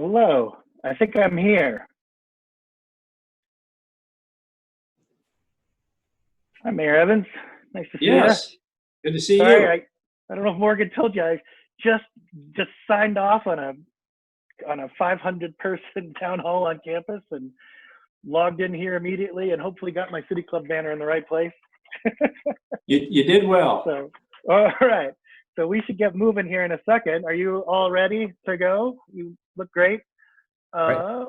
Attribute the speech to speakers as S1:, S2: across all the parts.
S1: Hello, I think I'm here. Hi, Mayor Evans. Nice to see you.
S2: Yes, good to see you.
S1: Sorry, I don't know if Morgan told you, I just signed off on a 500-person town hall on campus and logged in here immediately and hopefully got my City Club banner in the right place.
S2: You did well.
S1: So, all right. So we should get moving here in a second. Are you all ready to go? You look great.
S2: Right.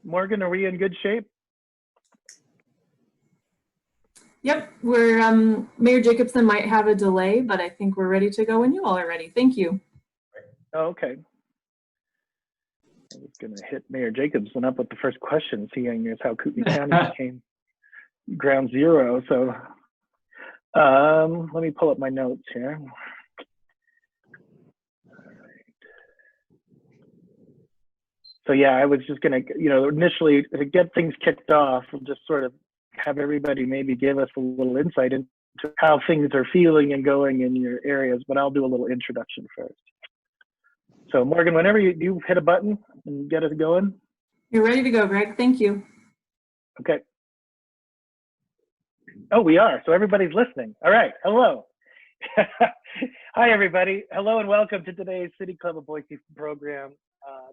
S1: Morgan, are we in good shape?
S3: Yep, we're Mayor Jacobson might have a delay, but I think we're ready to go when you all are ready. Thank you.
S1: Oh, okay. I was going to hit Mayor Jacobson up with the first question, seeing as how Kootenai County became ground zero. So let me pull up my notes here. All right. So yeah, I was just going to, initially to get things kicked off, we'll just sort of have everybody maybe give us a little insight into how things are feeling and going in your areas, but I'll do a little introduction first. So Morgan, whenever you hit a button and get us going.
S3: You're ready to go, Greg. Thank you.
S1: Okay. Oh, we are. So everybody's listening. All right. Hello. Hi, everybody. Hello and welcome to today's City Club of Boise program,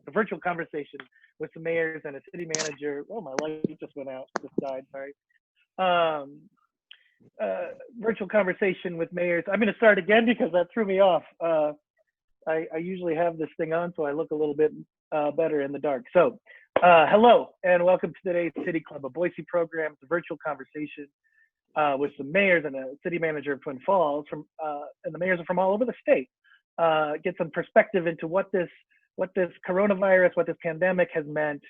S1: the virtual conversation with some mayors and a city manager. Oh, my light just went out. Just died. Sorry. Virtual conversation with mayors. I'm going to start again because that threw me off. I usually have this thing on, so I look a little bit better in the dark. So hello and welcome to today's City Club of Boise program, the virtual conversation with some mayors and a city manager of Twin Falls, and the mayors are from all over the state. Get some perspective into what this coronavirus, what this pandemic has meant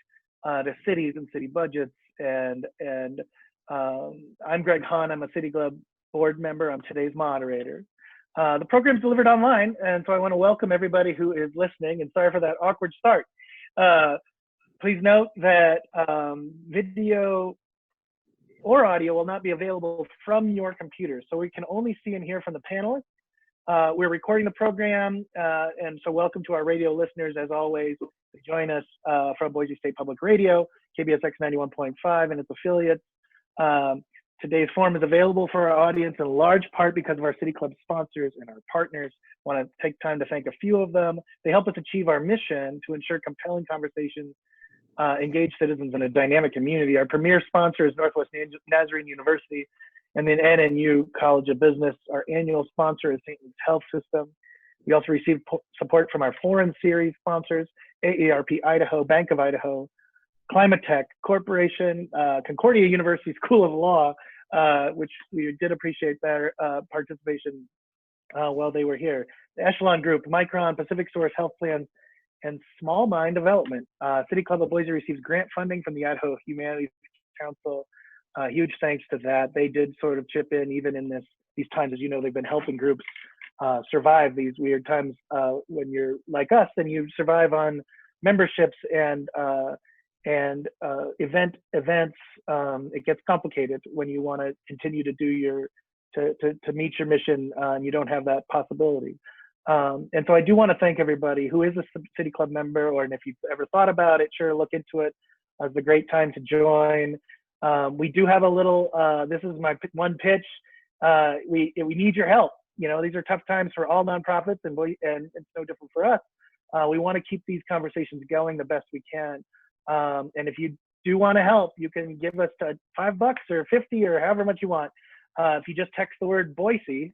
S1: to cities and city budgets. And I'm Greg Hahn. I'm a City Club board member. I'm today's moderator. The program is delivered online, and so I want to welcome everybody who is listening, and sorry for that awkward start. Please note that video or audio will not be available from your computer, so we can only see and hear from the panelists. We're recording the program, and so welcome to our radio listeners, as always. Join us from Boise State Public Radio, KBSX 91.5 and its affiliates. Today's forum is available for our audience in large part because of our City Club sponsors and our partners. I want to take time to thank a few of them. They help us achieve our mission to ensure compelling conversations, engage citizens in a dynamic community. Our premier sponsor is Northwest Nazarene University and then NNU College of Business. Our annual sponsor is St. Luke's Health System. We also receive support from our foreign series sponsors, AARP Idaho, Bank of Idaho, Climate Tech Corporation, Concordia University School of Law, which we did appreciate their participation while they were here. The Echelon Group, Micron, Pacific Source Health Plan, and Small Mind Development. City Club of Boise receives grant funding from the Idaho Humanities Council. Huge thanks to that. They did sort of chip in even in these times. As you know, they've been helping groups survive these weird times. When you're like us, then you survive on memberships and events. It gets complicated when you want to continue to do to meet your mission and you don't have that possibility. And so I do want to thank everybody who is a City Club member, and if you've ever thought about it, sure, look into it. It's a great time to join. We do have a little, this is my one pitch. We need your help. These are tough times for all nonprofits, and it's no different for us. We want to keep these conversations going the best we can. And if you do want to help, you can give us $5 or 50 or however much you want. If you just text the word Boise,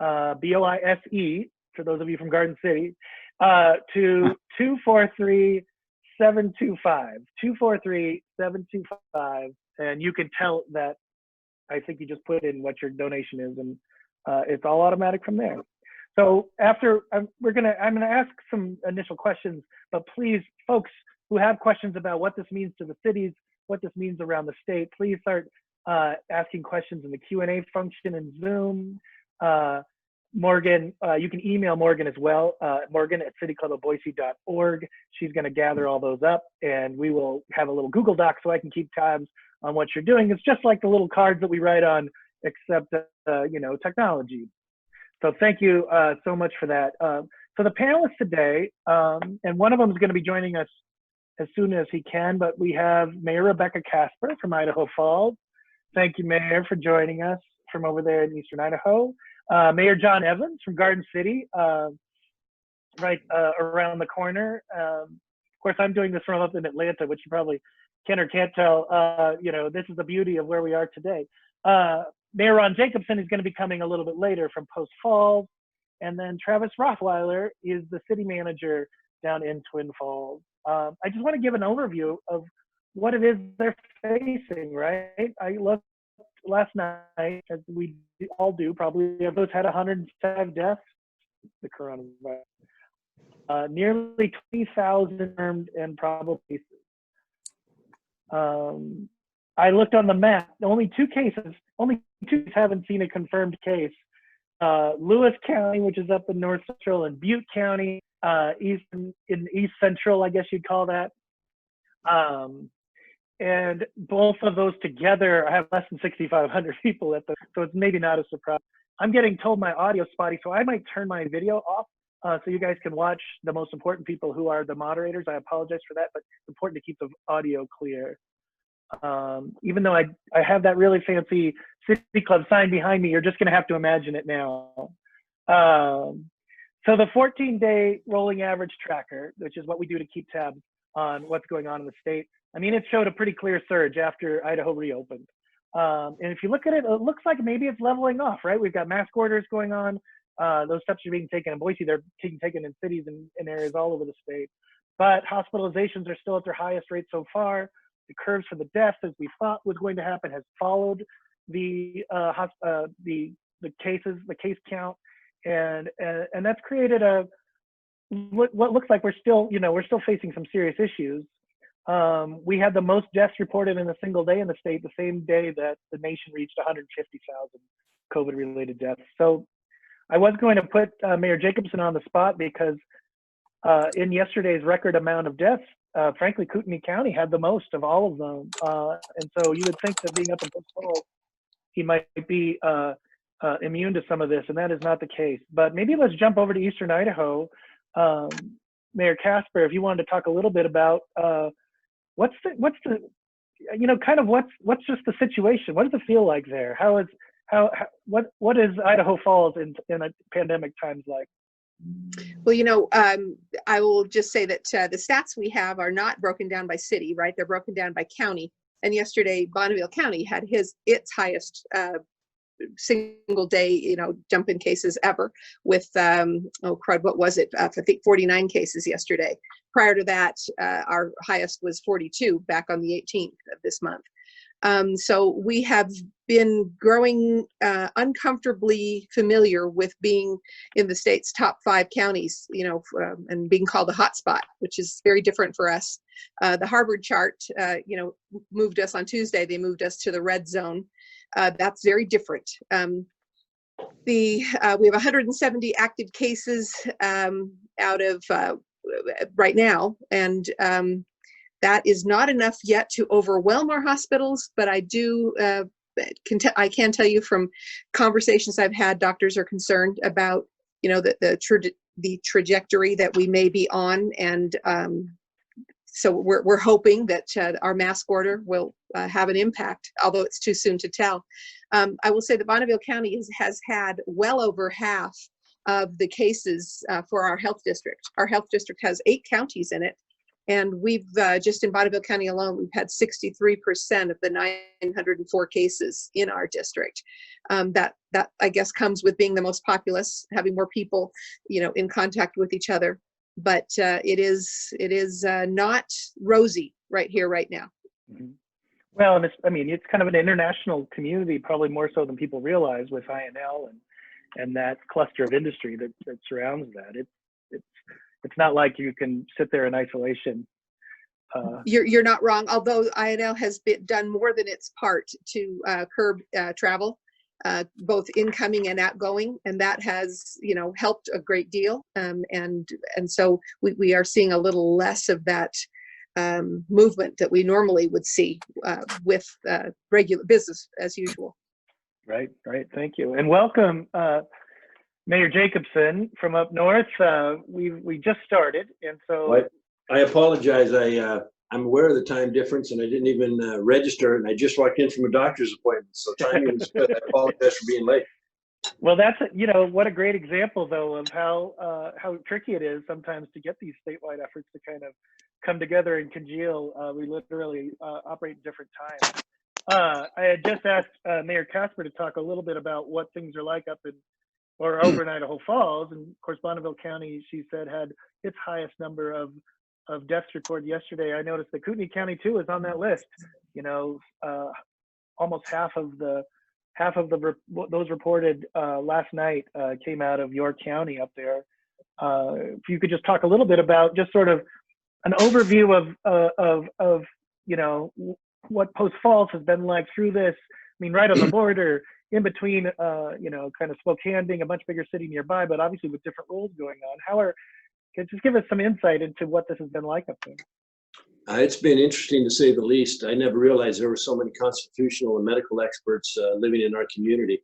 S1: BOISE, for those of you from Garden City, to 243-725, 243-725, and you can tell that I think you just put in what your donation is, and it's all automatic from there. So after I'm gonna ask some initial questions, but please, folks who have questions about what this means to the cities, what this means around the state, please start asking questions in the Q&A function in Zoom. Morgan, you can email Morgan as well, morgan@cityclubofboise.org. She's going to gather all those up, and we will have a little Google Doc so I can keep tabs on what you're doing. It's just like the little cards that we write on, except technology. So thank you so much for that. So the panelists today, and one of them is going to be joining us as soon as he can, but we have Mayor Rebecca Casper from Idaho Falls. Thank you, Mayor, for joining us from over there in Eastern Idaho. Mayor John Evans from Garden City, right around the corner. Of course, I'm doing this from up in Atlanta, which you probably can or can't tell. You know, this is the beauty of where we are today. Mayor Ron Jacobson is going to be coming a little bit later from Post Falls. And then Travis Rothweiler is the city manager down in Twin Falls. I just want to give an overview of what it is they're facing, right? I looked last night, as we all do, probably of those had 105 deaths, the coronavirus. Nearly 20,000 confirmed and probable cases. I looked on the map, only two cases haven't seen a confirmed case. Lewis County, which is up in North Central, and Butte County, in East Central, I guess you'd call that. And both of those together have less than 6,500 people at so it's maybe not a surprise. I'm getting told my audio spotty, so I might turn my video off so you guys can watch the most important people who are the moderators. I apologize for that, but it's important to keep the audio clear. Even though I have that really fancy City Club sign behind me, you're just gonna have to imagine it now. So the 14-day rolling average tracker, which is what we do to keep tabs on what's going on in the state, I mean, it showed a pretty clear surge after Idaho reopened. And if you look at it, it looks like maybe it's leveling off, right? We've got mask orders going on. Those steps are being taken in Boise. They're being taken in cities and areas all over the state. But hospitalizations are still at their highest rate so far. The curves for the deaths, as we thought was going to happen, has followed the case count, and that's created what looks like we're still facing some serious issues. We had the most deaths reported in a single day in the state, the same day that the nation reached 150,000 COVID-related deaths. So I was going to put Mayor Jacobson on the spot because in yesterday's record amount of deaths, frankly, Kootenai County had the most of all of them. And so you would think that being up in Post Falls, he might be immune to some of this, and that is not the case. But maybe let's jump over to Eastern Idaho. Mayor Casper, if you wanted to talk a little bit about what's just the situation? What does it feel like there? What is Idaho Falls in a pandemic times like?
S4: Well, I will just say that the stats we have are not broken down by city, right? They're broken down by county. And yesterday, Bonneville County had its highest single day, jump in cases ever with, what was it? I think 49 cases yesterday. Prior to that, our highest was 42 back on the 18th of this month. So we have been growing uncomfortably familiar with being in the state's top 5 counties, and being called a hotspot, which is very different for us. The Harvard chart, moved us on Tuesday. They moved us to the red zone. That's very different. We have 170 active cases out of right now, and that is not enough yet to overwhelm our hospitals, but I can tell you from conversations I've had, doctors are concerned about, the trajectory that we may be on, and so we're hoping that our mask order will have an impact, although it's too soon to tell. I will say that Bonneville County has had well over half of the cases for our health district. Our health district has 8 counties in it. And we've just in Bonneville County alone, we've had 63% of the 904 cases in our district. That I guess comes with being the most populous, having more people, in contact with each other. But it is not rosy right here, right now.
S1: Mm-hmm. Well, it's kind of an international community, probably more so than people realize, with INL and that cluster of industry that surrounds that. It's not like you can sit there in isolation.
S4: You're not wrong. Although INL has done more than its part to curb travel, both incoming and outgoing, and that has helped a great deal. And so we are seeing a little less of that movement that we normally would see with regular business as usual.
S1: Right. Thank you, and welcome. Mayor Jacobson from up north. We just started, and so
S2: Well, I apologize. I'm aware of the time difference, and I didn't even register, and I just walked in from a doctor's appointment, so timing was good. I apologize for being late.
S1: well, that's what a great example though of how tricky it is sometimes to get these statewide efforts to kind of come together and congeal. We literally operate in different times. I had just asked Mayor Casper to talk a little bit about what things are like up in or over in Idaho Falls, and of course Bonneville County, she said, had its highest number of deaths recorded yesterday. I noticed that Kootenai County too is on that list. Almost half of those reported last night came out of York County up there. If you could just talk a little bit about just sort of an overview of what Post Falls has been like through this. I mean, right on the border, in between, kind of Spokane being a much bigger city nearby, but obviously with different rules going on. Just give us some insight into what this has been like up there.
S2: It's been interesting to say the least. I never realized there were so many constitutional and medical experts living in our community.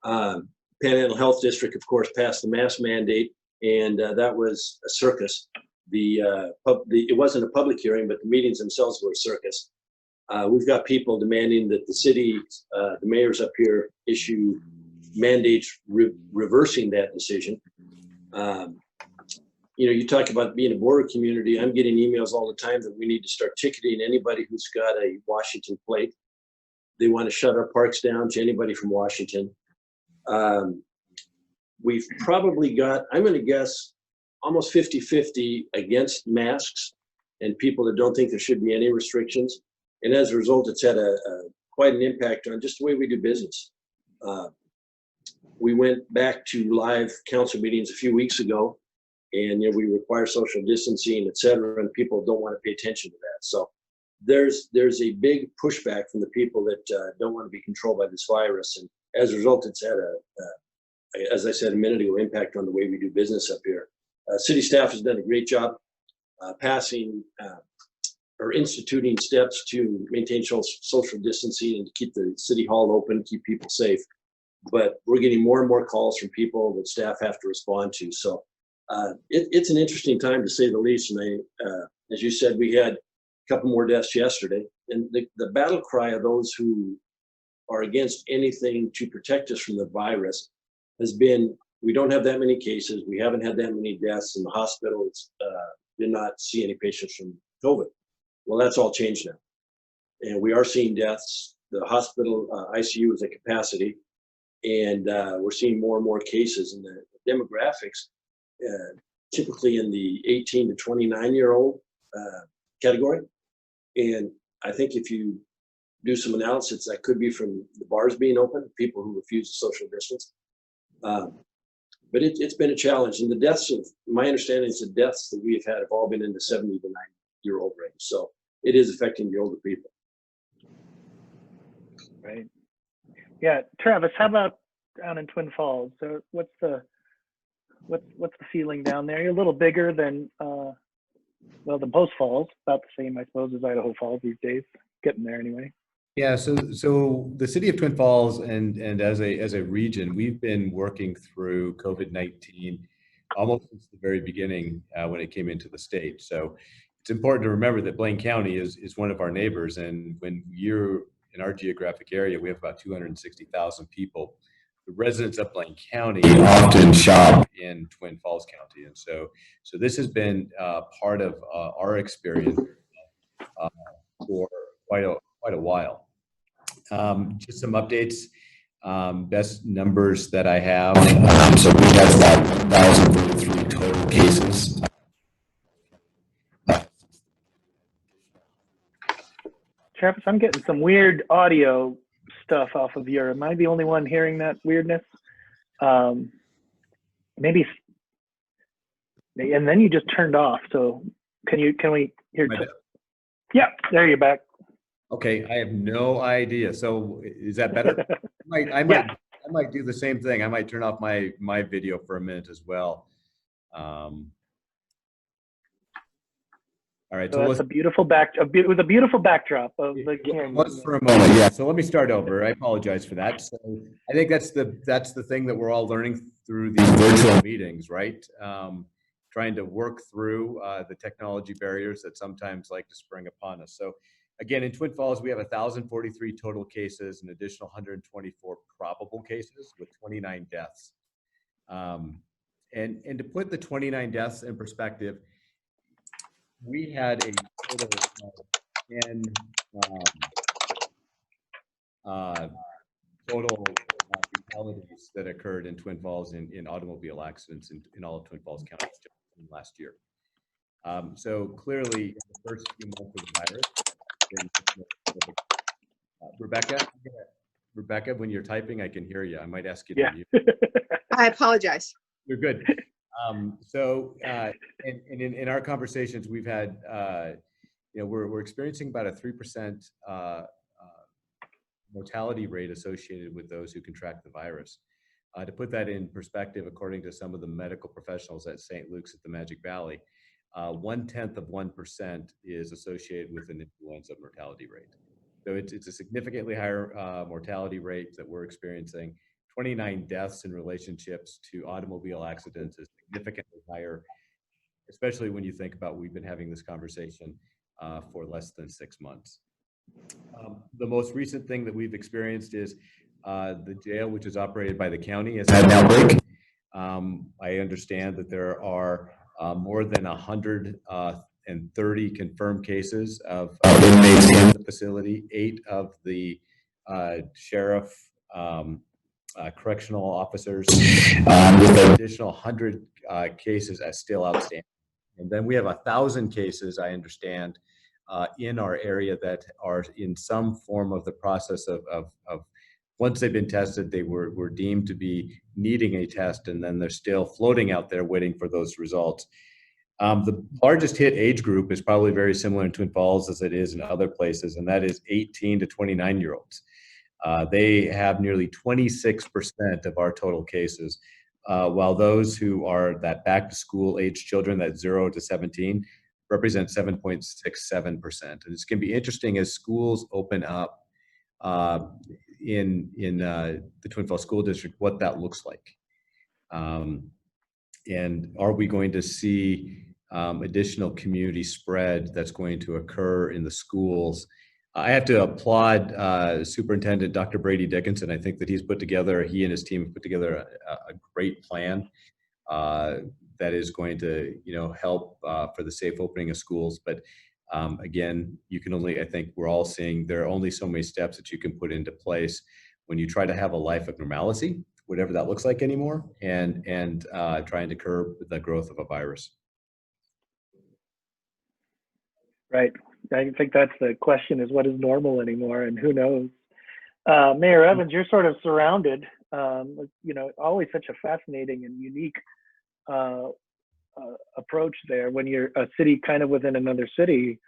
S2: Panhandle Health District, of course, passed the mask mandate, and that was a circus. It wasn't a public hearing, but the meetings themselves were a circus. We've got people demanding that the city, the mayors up here, issue mandates reversing that decision. You talk about being a border community. I'm getting emails all the time that we need to start ticketing anybody who's got a Washington plate. They want to shut our parks down to anybody from Washington. We've probably got, I'm going to guess, almost 50-50 against masks and people that don't think there should be any restrictions. And as a result, it's had quite an impact on just the way we do business. We went back to live council meetings a few weeks ago, and we require social distancing, et cetera, and people don't want to pay attention to that. So there's a big pushback from the people that don't want to be controlled by this virus. And as a result, it's had as I said a minute ago, impact on the way we do business up here. City staff has done a great job passing or instituting steps to maintain social distancing and to keep the city hall open, keep people safe. But we're getting more and more calls from people that staff have to respond to. So it's an interesting time, to say the least. And as you said, we had a couple more deaths yesterday. And the battle cry of those who are against anything to protect us from the virus has been, we don't have that many cases. We haven't had that many deaths in the hospitals. Did not see any patients from COVID. Well, that's all changed now. And we are seeing deaths. The hospital ICU is at capacity. And we're seeing more and more cases. And the demographics, typically in the 18 to 29-year-old category. And I think if you do some analysis, that could be from the bars being open, people who refuse to social distance. But it's been a challenge. And the deaths my understanding is the deaths that we have had have all been in the 70 to 90-year-old range. So it is affecting the older people.
S1: Right. Yeah, Travis, how about down in Twin Falls? So what's the feeling down there? You're a little bigger than the Post Falls, about the same, I suppose, as Idaho Falls these days. Getting there anyway.
S5: Yeah, so the city of Twin Falls and as a region, we've been working through COVID-19 almost since the very beginning when it came into the state. So it's important to remember that Blaine County is one of our neighbors, and when you're in our geographic area, we have about 260,000 people. The residents of Blaine County often shop in Twin Falls County, and so this has been part of our experience for quite a while. Just some updates. Best numbers that I have. So we have about 1,043 total cases.
S1: Travis, I'm getting some weird audio stuff off of your. Am I the only one hearing that weirdness? Maybe. And then you just turned off. So can we hear? Yeah, there you're back.
S5: Okay, I have no idea. So is that better? I might do the same thing. I might turn off my video for a minute as well. All All right.
S1: So
S5: So
S1: that's a beautiful with a beautiful backdrop of the canyon.
S5: let's for a moment. Yeah. So let me start over. I apologize for that. So I think that's the thing that we're all learning through these virtual meetings, right? Trying to work through the technology barriers that sometimes like to spring upon us. So again, in Twin Falls, we have 1,043 total cases, an additional 124 probable cases with 29 deaths. And to put the 29 deaths in perspective, we had a total of 10 total fatalities that occurred in Twin Falls in automobile accidents in all of Twin Falls County last year. So clearly, in the first few months of the virus, Rebecca, when you're typing, I can hear you. I might ask you to mute.
S4: I apologize.
S5: You're good. In our conversations, we've had, we're experiencing about a 3% mortality rate associated with those who contract the virus. To put that in perspective, according to some of the medical professionals at St. Luke's at the Magic Valley, 0.1% is associated with an influenza mortality rate. So it's a significantly higher mortality rate that we're experiencing. 29 deaths in relationships to automobile accidents is significantly higher, especially when you think about we've been having this conversation for less than 6 months. The most recent thing that we've experienced is the jail, which is operated by the county, has had an outbreak. I understand that there are more than 130 confirmed cases of inmates in the facility. 8 of the sheriff correctional officers, with an additional 100 cases as still outstanding. And then we have 1,000 cases, I understand, in our area that are in some form of the process of once they've been tested, they were deemed to be needing a test, and then they're still floating out there waiting for those results. The largest hit age group is probably very similar in Twin Falls as it is in other places, and that is 18 to 29-year-olds. They have nearly 26% of our total cases, while those who are that back-to-school age children, that 0 to 17, represent 7.67%. And it's going to be interesting as schools open up in the Twin Falls School District, what that looks like. And are we going to see additional community spread that's going to occur in the schools? I have to applaud Superintendent Dr. Brady Dickinson. I think that he and his team have put together a great plan that is going to, help for the safe opening of schools. But again, I think we're all seeing there are only so many steps that you can put into place when you try to have a life of normalcy, whatever that looks like anymore, and trying to curb the growth of a virus.
S1: Right. I think that's the question, is what is normal anymore, and who knows? Mayor Evans, you're sort of surrounded, always such a fascinating and unique approach there when you're a city kind of within another city.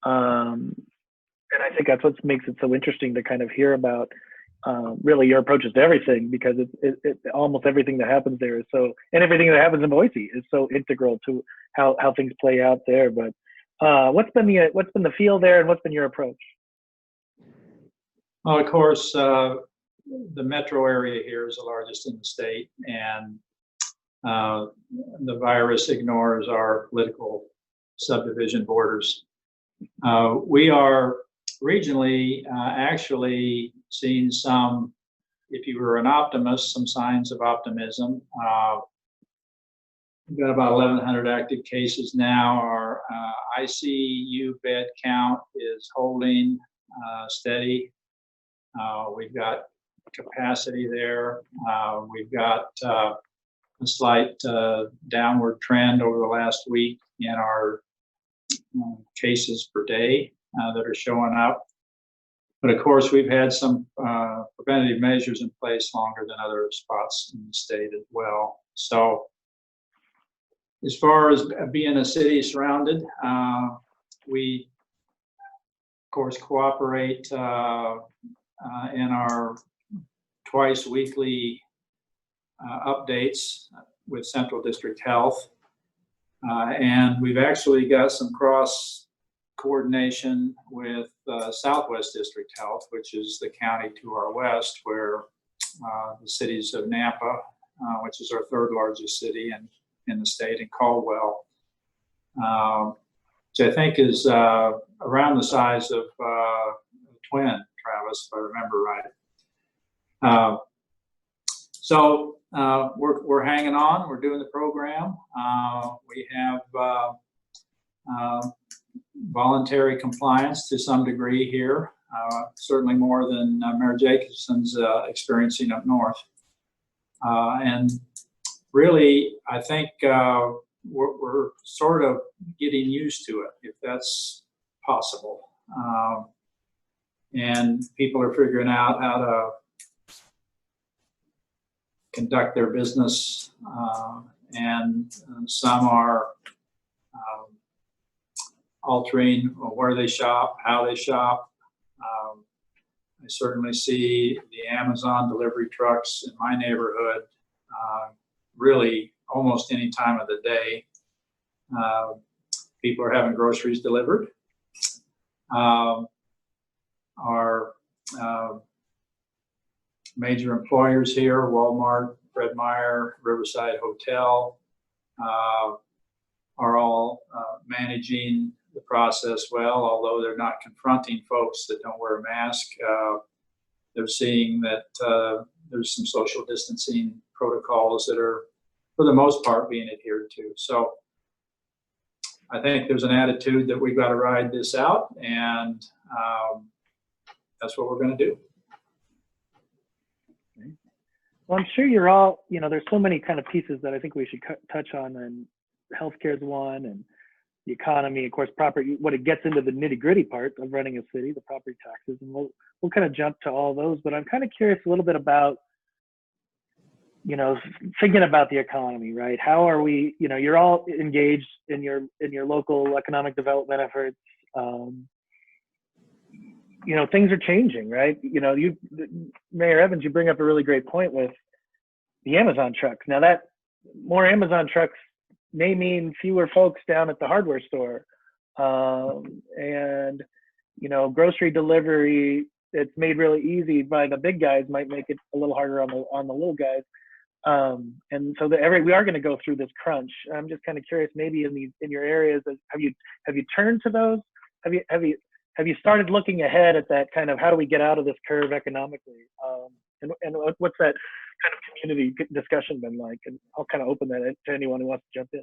S1: And I think that's what makes it so interesting to kind of hear about really your approaches to everything, because it almost everything that happens there is so, and everything that happens in Boise is so integral to how things play out there. But what's been the feel there, and what's been your approach?
S6: Well, of course, the metro area here is the largest in the state, and the virus ignores our political subdivision borders. We are regionally actually seeing some, if you were an optimist, some signs of optimism. We've got about 1,100 active cases now. Our ICU bed count is holding steady. We've got capacity there. We've got a slight downward trend over the last week in our cases per day that are showing up. But of course, we've had some preventative measures in place longer than other spots in the state as well. So as far as being a city surrounded, we, of course, cooperate in our twice weekly updates with Central District Health. And we've actually got some cross coordination with Southwest District Health, which is the county to our west, where the cities of Nampa, which is our third largest city in the state, and Caldwell, which I think is around the size of Twin, Travis, if I remember right. So we're hanging on. We're doing the program. We have voluntary compliance to some degree here, certainly more than Mayor Jacobson's experiencing up north. And really, I think we're sort of getting used to it, if that's possible. And people are figuring out how to conduct their business, and some are altering where they shop, how they shop. I certainly see the Amazon delivery trucks in my neighborhood really almost any time of the day. People are having groceries delivered. Our major employers here, Walmart, Fred Meyer, Riverside Hotel, are all managing the process well, although they're not confronting folks that don't wear a mask. They're seeing that there's some social distancing protocols that are, for the most part, being adhered to. So I think there's an attitude that we've got to ride this out, and that's what we're going to do.
S1: Well, I'm sure you're all, there's so many kind of pieces that I think we should touch on, and healthcare is one, and the economy, of course, property, what it gets into the nitty gritty part of running a city, the property taxes, and we'll kind of jump to all those. But I'm kind of curious a little bit about, thinking about the economy, right? How are we, you're all engaged in your local economic development efforts. Things are changing, right? Mayor Evans, you bring up a really great point with the Amazon trucks. Now that more Amazon trucks may mean fewer folks down at the hardware store. And, grocery delivery, it's made really easy by the big guys, might make it a little harder on the little guys. And so we are going to go through this crunch. I'm just kind of curious, maybe in your areas, have you turned to those? Have you started looking ahead at that kind of, how do we get out of this curve economically? And what's that kind of community discussion been like? And I'll kind of open that to anyone who wants to jump in.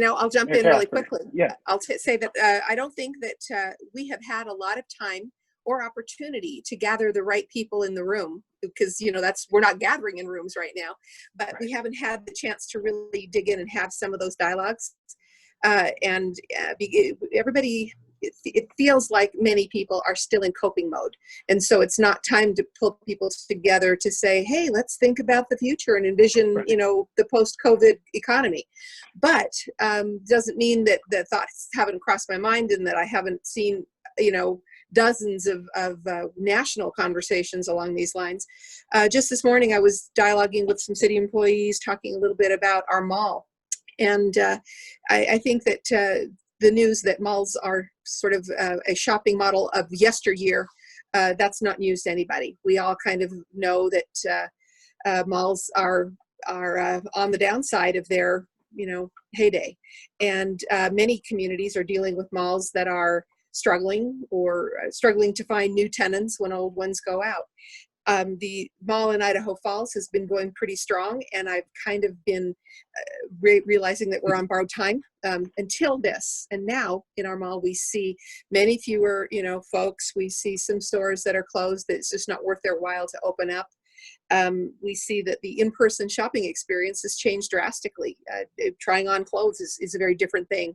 S4: I'll jump in really quickly.
S1: Yeah.
S4: I'll say that I don't think that we have had a lot of time or opportunity to gather the right people in the room, because we're not gathering in rooms right now, but right. We haven't had the chance to really dig in and have some of those dialogues. Everybody, it feels like many people are still in coping mode. And so it's not time to pull people together to say, hey, let's think about the future and envision, right. The post-COVID economy. But doesn't mean that the thoughts haven't crossed my mind and that I haven't seen, dozens of national conversations along these lines. Just this morning, I was dialoguing with some city employees, talking a little bit about our mall. And I think that the news that malls are sort of a shopping model of yesteryear, that's not news to anybody. We all kind of know that malls are on the downside of their heyday. And many communities are dealing with malls that are struggling to find new tenants when old ones go out. The mall in Idaho Falls has been going pretty strong, and I've kind of been realizing that we're on borrowed time until this. And now in our mall, we see many fewer, folks. We see some stores that are closed that it's just not worth their while to open up. We see that the in-person shopping experience has changed drastically. Trying on clothes is a very different thing.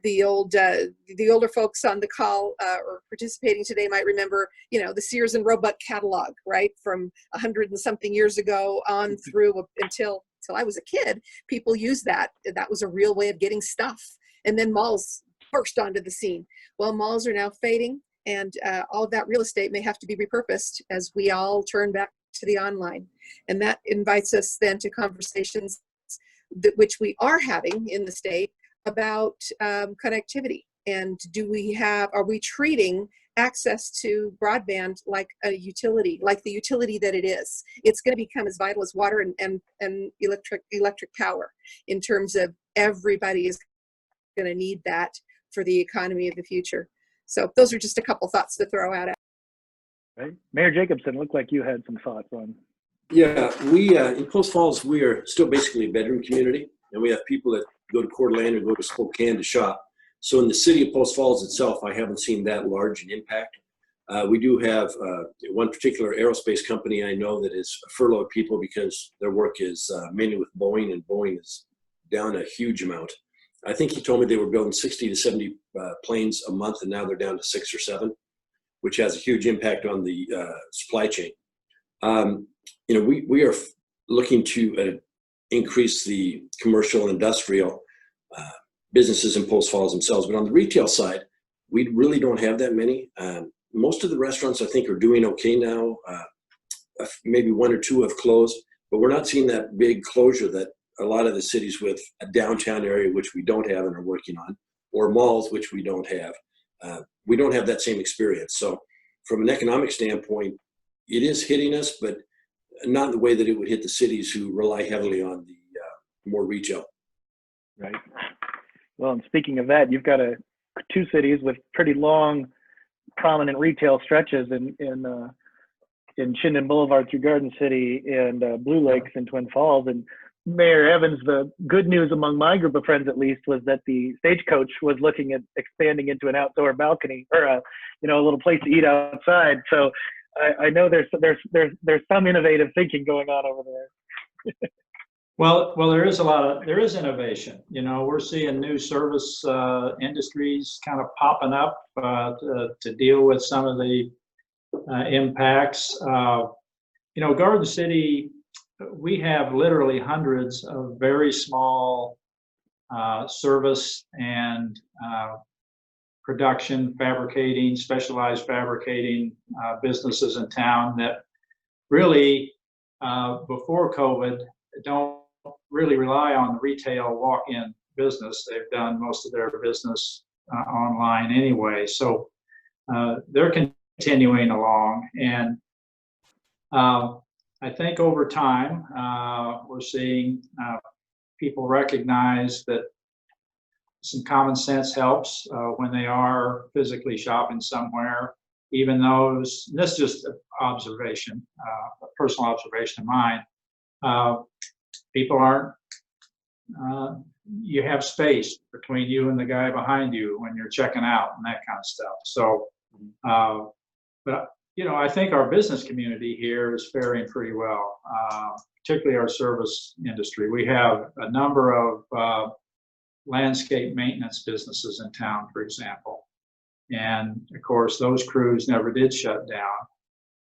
S4: The older folks on the call or participating today might remember, the Sears and Roebuck catalog, right? From 100 and something years ago on through until I was a kid, people used that. That was a real way of getting stuff. And then malls burst onto the scene. Well, malls are now fading. And all of that real estate may have to be repurposed as we all turn back to the online. And that invites us then to conversations which we are having in the state about connectivity. And are we treating access to broadband like a utility, like the utility that it is? It's going to become as vital as water and electric power, in terms of everybody is going to need that for the economy of the future. So those are just a couple thoughts to throw out.
S1: Right. Mayor Jacobson, looked like you had some thoughts on.
S2: Yeah, we in Post Falls, we are still basically a bedroom community, and we have people that go to Coeur d'Alene or go to Spokane to shop. So in the city of Post Falls itself, I haven't seen that large an impact. We do have one particular aerospace company I know that is furloughed people because their work is mainly with Boeing, and Boeing is down a huge amount. I think he told me they were building 60 to 70 planes a month, and now they're down to 6 or 7, which has a huge impact on the supply chain. We are looking to increase the commercial and industrial businesses in Post Falls themselves, but on the retail side, we really don't have that many. Most of the restaurants, I think, are doing okay now. Maybe 1 or 2 have closed, but we're not seeing that big closure that a lot of the cities with a downtown area, which we don't have and are working on, or malls, which we don't have. We don't have that same experience. So from an economic standpoint, it is hitting us, but not in the way that it would hit the cities who rely heavily on the more retail.
S1: Right. Well, and speaking of that, you've got 2 cities with pretty long, prominent retail stretches in Chinden Boulevard through Garden City and Blue Lakes and Twin Falls. And Mayor Evans, the good news among my group of friends, at least, was that the Stagecoach was looking at expanding into an outdoor balcony, or a little place to eat outside. So I know there's some innovative thinking going on over there.
S6: Well, there is innovation. We're seeing new service industries kind of popping up to deal with some of the impacts. Garden City, we have literally hundreds of very small service and production, fabricating, specialized fabricating businesses in town that really, before COVID, don't really rely on the retail walk-in business. They've done most of their business online anyway. So they're continuing along. And I think over time, we're seeing people recognize that some common sense helps when they are physically shopping somewhere, even those, this is just an observation, a personal observation of mine. People aren't, you have space between you and the guy behind you when you're checking out and that kind of stuff. So, but I think our business community here is faring pretty well, particularly our service industry. We have a number of landscape maintenance businesses in town, for example. And of course, those crews never did shut down,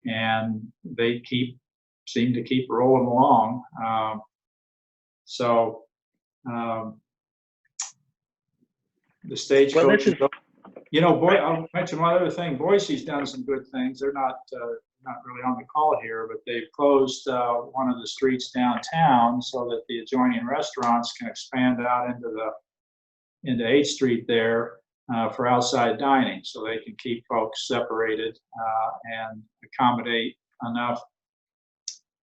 S6: and they seem to keep rolling along. The Stagecoach, I'll mention one other thing. Boise's done some good things. They're not really on the call here, but they've closed one of the streets downtown so that the adjoining restaurants can expand out into 8th Street there for outside dining, so they can keep folks separated and accommodate enough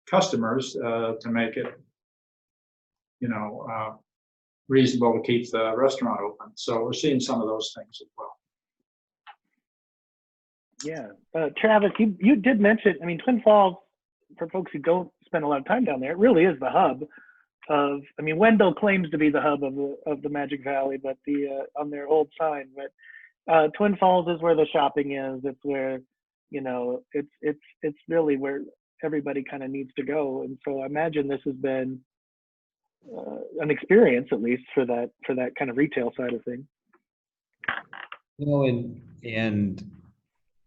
S6: customers to make it reasonable to keep the restaurant open. So we're seeing some of those things as well.
S1: Yeah, Travis, you did mention, Twin Falls, for folks who don't spend a lot of time down there, it really is the hub of, Wendell claims to be the hub of the Magic Valley, but on their old sign, but Twin Falls is where the shopping is. It's where, it's really where everybody kind of needs to go. And so I imagine this has been an experience, at least for that kind of retail side of things.
S5: And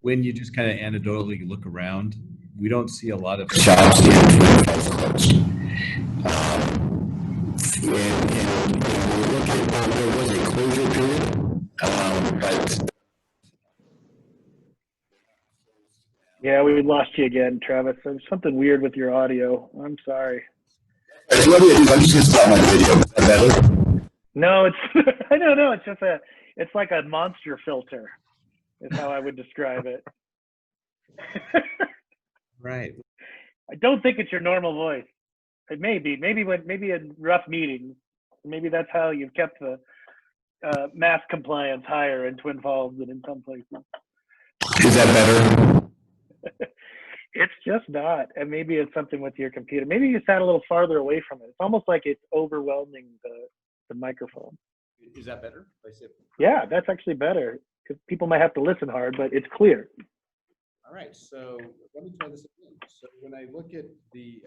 S5: when you just kind of anecdotally look around, we don't see a lot of shops here in Twin Falls closed. And we look at, there was a closure period, but
S1: Yeah, we lost you again, Travis. There's something weird with your audio. I'm sorry.
S7: Let me do. I'm just gonna stop my video. Is that better?
S1: No, it's I don't know. It's like a monster filter, is how I would describe it.
S5: Right.
S1: I don't think it's your normal voice. It may be. Maybe in rough meetings. Maybe that's how you've kept the mask compliance higher in Twin Falls than in some places.
S7: Is that better?
S1: It's just not. And maybe it's something with your computer. Maybe you sat a little farther away from it. It's almost like it's overwhelming the microphone.
S5: Is that better? I said.
S1: Yeah, that's actually better. Because people might have to listen hard, but it's clear.
S5: All right, so let me try this again. So when I look at the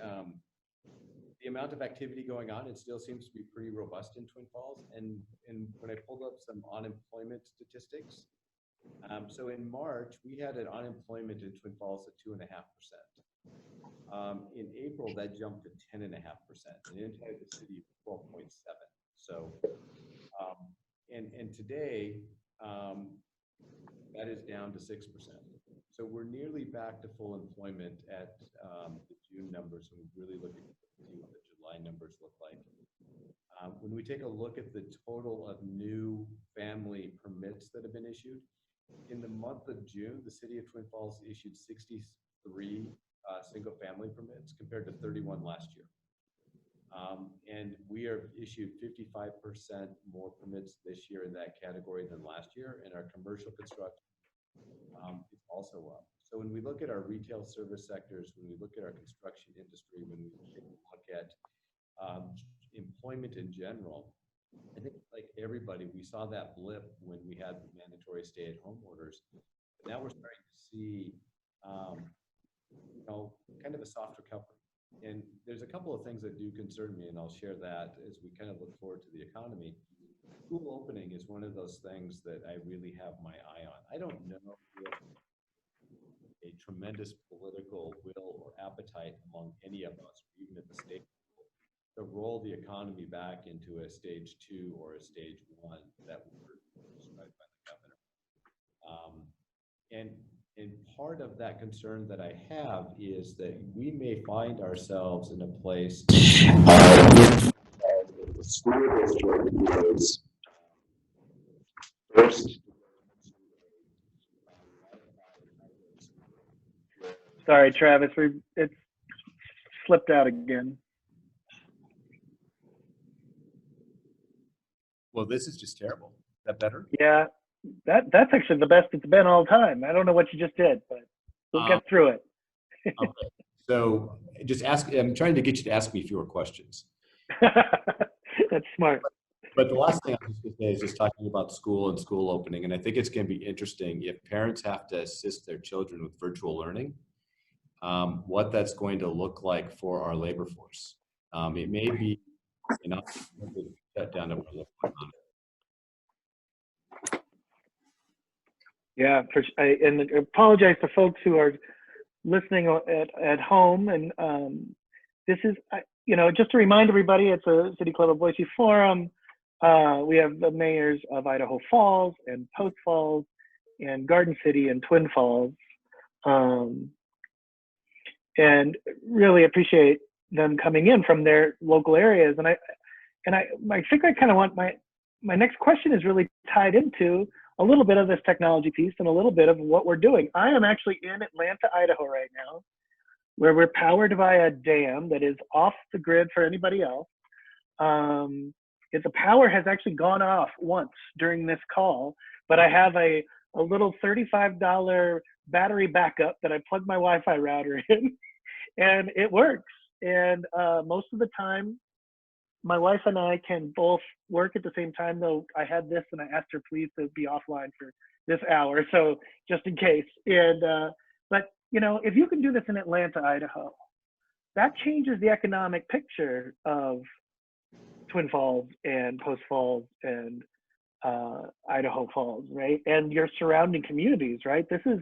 S5: amount of activity going on, it still seems to be pretty robust in Twin Falls. And when I pulled up some unemployment statistics, so in March, we had an unemployment in Twin Falls at 2.5%. In April, that jumped to 10.5%, and inside the city, 12.7. So, and today, that is down to 6%. So we're nearly back to full employment at the June numbers, when we really look at see what the July numbers look like. When we take a look at the total of new family permits that have been issued, in the month of June, the city of Twin Falls issued 63 single-family permits compared to 31 last year. And we are issued 55% more permits this year in that category than last year, and our commercial construction is also up. So when we look at our retail service sectors, when we look at our construction industry, when we take a look at employment in general, I think like everybody, we saw that blip when we had the mandatory stay-at-home orders. But now we're starting to see, kind of a soft recovery. And there's a couple of things that do concern me, and I'll share that as we kind of look forward to the economy. School opening is one of those things that I really have my eye on. I don't know if a tremendous political will or appetite among any of us, even at the state level, to roll the economy back into a stage 2 or a stage 1 that were described by the governor. And part of that concern that I have is that we may find ourselves in a place the school district is first.
S1: Sorry, Travis, it's slipped out again.
S5: Well, this is just terrible. Is that better?
S1: Yeah, that's actually the best it's been all the time. I don't know what you just did, but we'll get through it.
S5: Okay. So just I'm trying to get you to ask me fewer questions.
S1: That's smart.
S5: But the last thing I'm just going to say is just talking about school and school opening. And I think it's going to be interesting if parents have to assist their children with virtual learning, what that's going to look like for our labor force. It may be enough to shut down that we're looking on.
S1: Yeah, and I apologize to folks who are listening at home. And this is, just to remind everybody, it's a City Club of Boise forum. We have the mayors of Idaho Falls and Post Falls and Garden City and Twin Falls. And really appreciate them coming in from their local areas. And I think I kind of want my next question is really tied into a little bit of this technology piece and a little bit of what we're doing. I am actually in Atlanta, Idaho right now, where we're powered by a dam that is off the grid for anybody else. The power has actually gone off once during this call, but I have a little $35 battery backup that I plug my Wi-Fi router in, and it works. And most of the time, my wife and I can both work at the same time, though I had this and I asked her please to be offline for this hour, so just in case. And but if you can do this in Atlanta, Idaho, that changes the economic picture of Twin Falls and Post Falls and Idaho Falls, right? And your surrounding communities, right? This is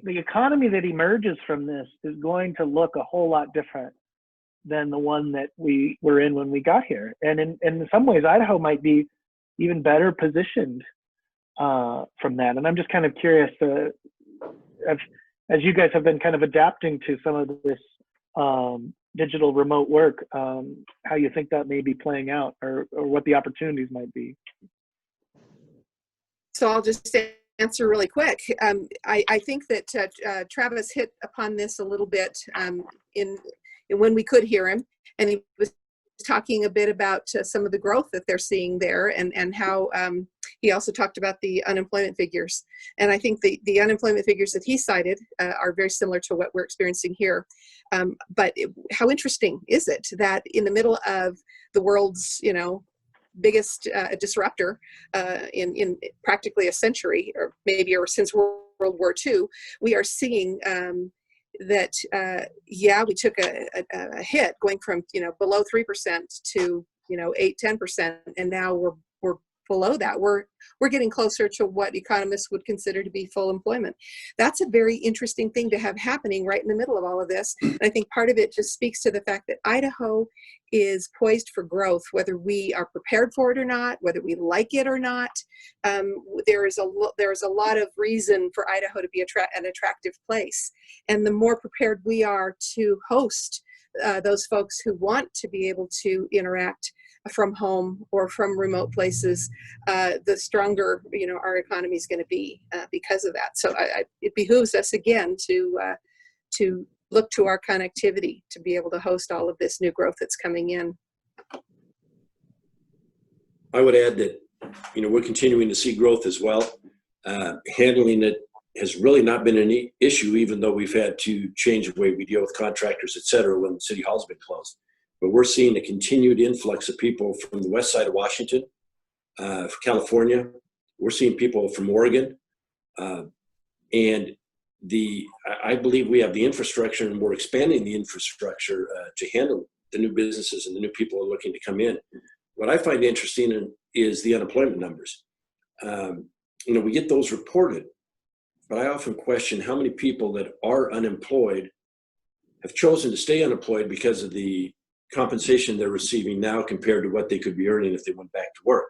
S1: the economy that emerges from this is going to look a whole lot different than the one that we were in when we got here. And in some ways, Idaho might be even better positioned from that. And I'm just kind of curious. as you guys have been kind of adapting to some of this digital remote work, how you think that may be playing out, or what the opportunities might be.
S4: So I'll just answer really quick. I think that Travis hit upon this a little bit in when we could hear him, and he was talking a bit about some of the growth that they're seeing there, and how he also talked about the unemployment figures. And I think the unemployment figures that he cited are very similar to what we're experiencing here. But how interesting is it that in the middle of the world's, biggest disruptor in practically a century, or maybe or since World War II, we are seeing that we took a hit going from below 3% to 8-10%, and now we're below that. We're getting closer to what economists would consider to be full employment. That's a very interesting thing to have happening right in the middle of all of this. And I think part of it just speaks to the fact that Idaho is poised for growth, whether we are prepared for it or not, whether we like it or not. There is a lot of reason for Idaho to be an attractive place. And the more prepared we are to host those folks who want to be able to interact from home or from remote places, the stronger our economy is going to be because of that. So it behooves us again to look to our connectivity to be able to host all of this new growth that's coming in.
S2: I would add that we're continuing to see growth as well. Handling it has really not been an issue, even though we've had to change the way we deal with contractors, et cetera, when City Hall's been closed. But we're seeing a continued influx of people from the west side of Washington, California. We're seeing people from Oregon. And I believe we have the infrastructure, and we're expanding the infrastructure to handle the new businesses and the new people who are looking to come in. What I find interesting is the unemployment numbers. We get those reported, but I often question how many people that are unemployed have chosen to stay unemployed because of the compensation they're receiving now compared to what they could be earning if they went back to work.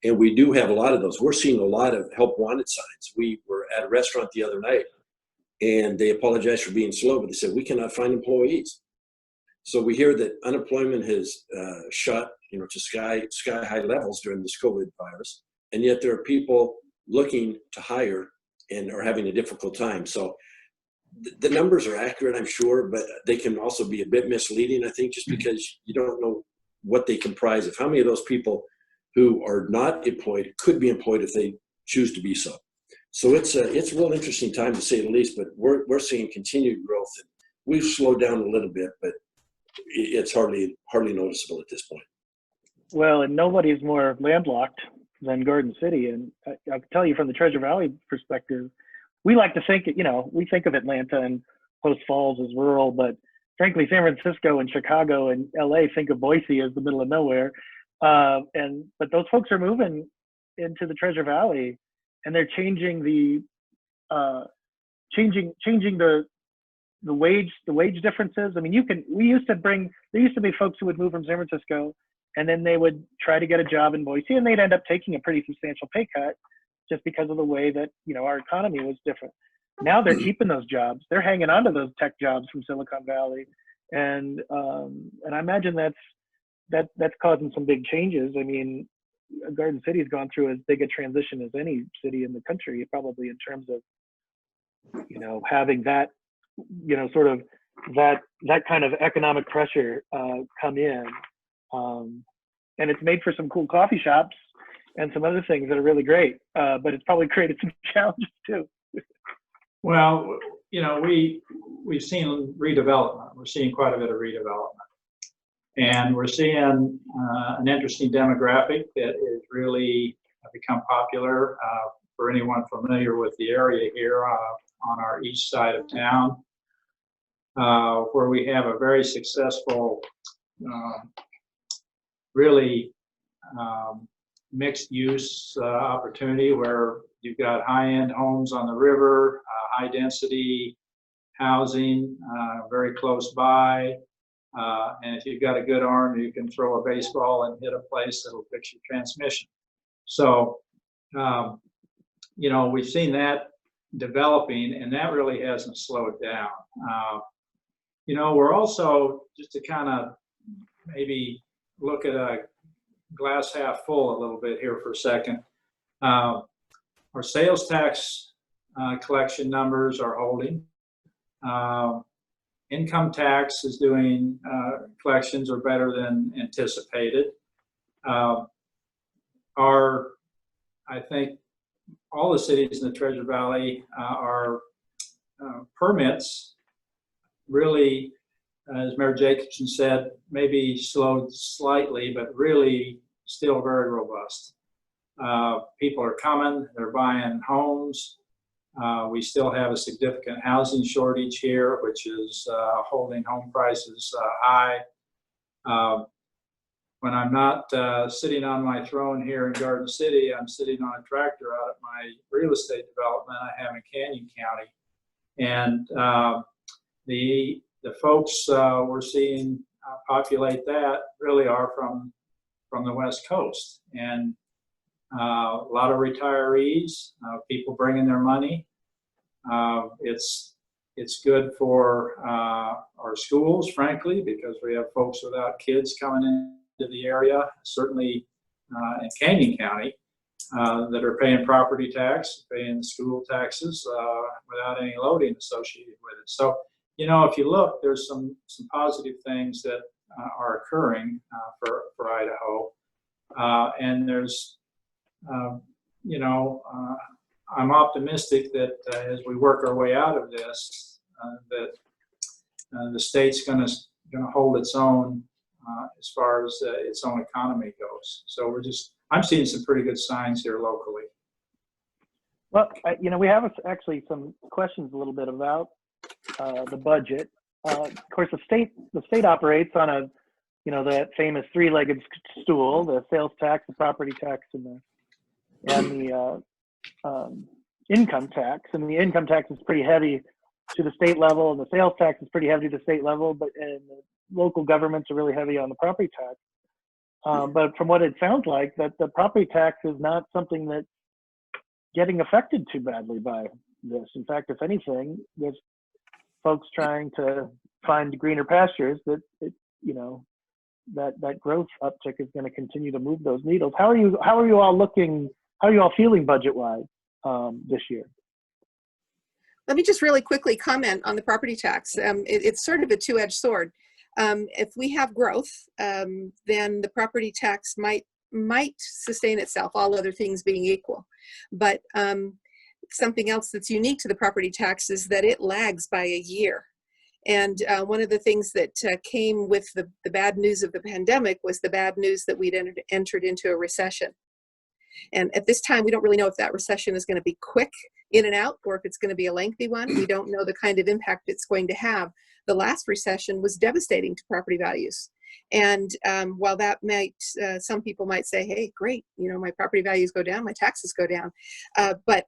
S2: And we do have a lot of those. We're seeing a lot of help wanted signs. We were at a restaurant the other night, and they apologized for being slow, but they said, we cannot find employees. So we hear that unemployment has shot to sky high levels during this COVID virus, and yet there are people looking to hire and are having a difficult time. So the numbers are accurate, I'm sure, but they can also be a bit misleading, I think, just because you don't know what they comprise of. How many of those people who are not employed could be employed if they choose to be so? So it's a real interesting time, to say the least, but we're seeing continued growth. And we've slowed down a little bit, but it's hardly noticeable at this point.
S1: Well, and nobody's more landlocked than Garden City. And I can tell you from the Treasure Valley perspective, we like to think, we think of Atlanta and Post Falls as rural, but frankly, San Francisco and Chicago and LA think of Boise as the middle of nowhere. But those folks are moving into the Treasure Valley, and they're changing the wage differences. I mean, there used to be folks who would move from San Francisco, and then they would try to get a job in Boise, and they'd end up taking a pretty substantial pay cut just because of the way that our economy was different. Now they're keeping those jobs. They're hanging on to those tech jobs from Silicon Valley, and I imagine that's causing some big changes. I mean, Garden City has gone through as big a transition as any city in the country, probably, in terms of having that sort of that kind of economic pressure come in, and it's made for some cool coffee shops and some other things that are really great, but it's probably created some challenges too.
S6: Well, we've seen redevelopment. We're seeing quite a bit of redevelopment. And we're seeing an interesting demographic that is really become popular for anyone familiar with the area here on our east side of town, where we have a very successful, really mixed use opportunity where you've got high-end homes on the river, high density housing very close by. And if you've got a good arm, you can throw a baseball and hit a place that'll fix your transmission. So, we've seen that developing, and that really hasn't slowed down. You know, we're also, just to kind of maybe look at a glass half full a little bit here for a second. Our sales tax collection numbers are holding. Income tax is doing, collections are better than anticipated. I think all the cities in the Treasure Valley are permits really, as Mayor Jacobson said, maybe slowed slightly, but really still very robust. People are coming, they're buying homes. We still have a significant housing shortage here, which is holding home prices high. When I'm not sitting on my throne here in Garden City, I'm sitting on a tractor out at my real estate development I have in Canyon County. And the folks we're seeing populate that really are from the West Coast. And a lot of retirees, people bringing their money. It's good for our schools, frankly, because we have folks without kids coming into the area, certainly in Canyon County, that are paying property tax, paying school taxes without any loading associated with it. So, you know, if you look, there's some positive things that are occurring for Idaho. And there's, you know, I'm optimistic that as we work our way out of this, that the state's going to hold its own as far as its own economy goes. So I'm seeing some pretty good signs here locally.
S1: Well, you know, we have actually some questions a little bit about the budget. Of course, the state operates on a, you know, that famous three-legged stool: the sales tax, the property tax, and the income tax. And the income tax is pretty heavy to the state level, and the sales tax is pretty heavy to the state level, and the local governments are really heavy on the property tax. But from what it sounds like, that the property tax is not something that's getting affected too badly by this. In fact, if anything, there's folks trying to find greener pastures that you know, that growth uptick is going to continue to move those needles. How are you all looking? How are you all feeling budget-wise this year?
S4: Let me just really quickly comment on the property tax. It's sort of a two-edged sword. If we have growth, then the property tax might sustain itself, all other things being equal. But something else that's unique to the property tax is that it lags by a year. And one of the things that came with the bad news of the pandemic was the bad news that we'd entered into a recession. And at this time, we don't really know if that recession is going to be quick in and out, or if it's going to be a lengthy one. We don't know the kind of impact it's going to have. The last recession was devastating to property values. And while that might, some people might say, hey, great, you know, my property values go down, my taxes go down. But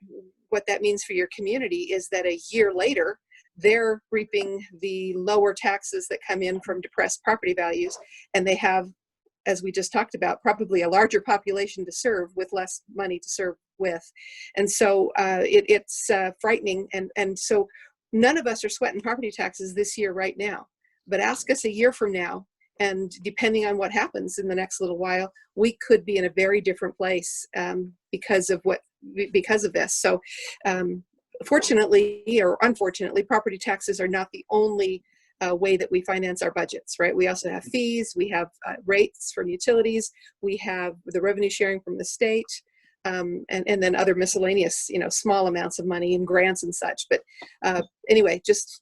S4: what that means for your community is that a year later, they're reaping the lower taxes that come in from depressed property values. And they have, as we just talked about, probably a larger population to serve with less money to serve with. And so it's frightening. And so none of us are sweating property taxes this year right now, but ask us a year from now, and depending on what happens in the next little while, we could be in a very different place because of this. So fortunately or unfortunately, property taxes are not the only way that we finance our budgets, right? We also have fees, we have rates from utilities, we have the revenue sharing from the state, and then other miscellaneous, you know, small amounts of money and grants and such. But anyway, just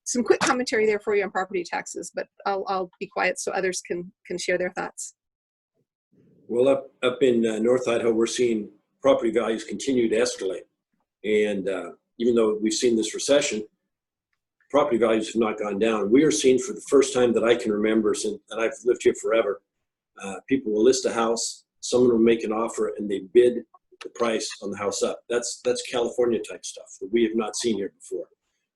S4: some quick commentary there for you on property taxes, but I'll be quiet so others can share their thoughts.
S2: Well, up in North Idaho, we're seeing property values continue to escalate. And even though we've seen this recession, property values have not gone down. We are seeing, for the first time that I can remember, and I've lived here forever, people will list a house, someone will make an offer, and they bid the price on the house up. That's California type stuff that we have not seen here before.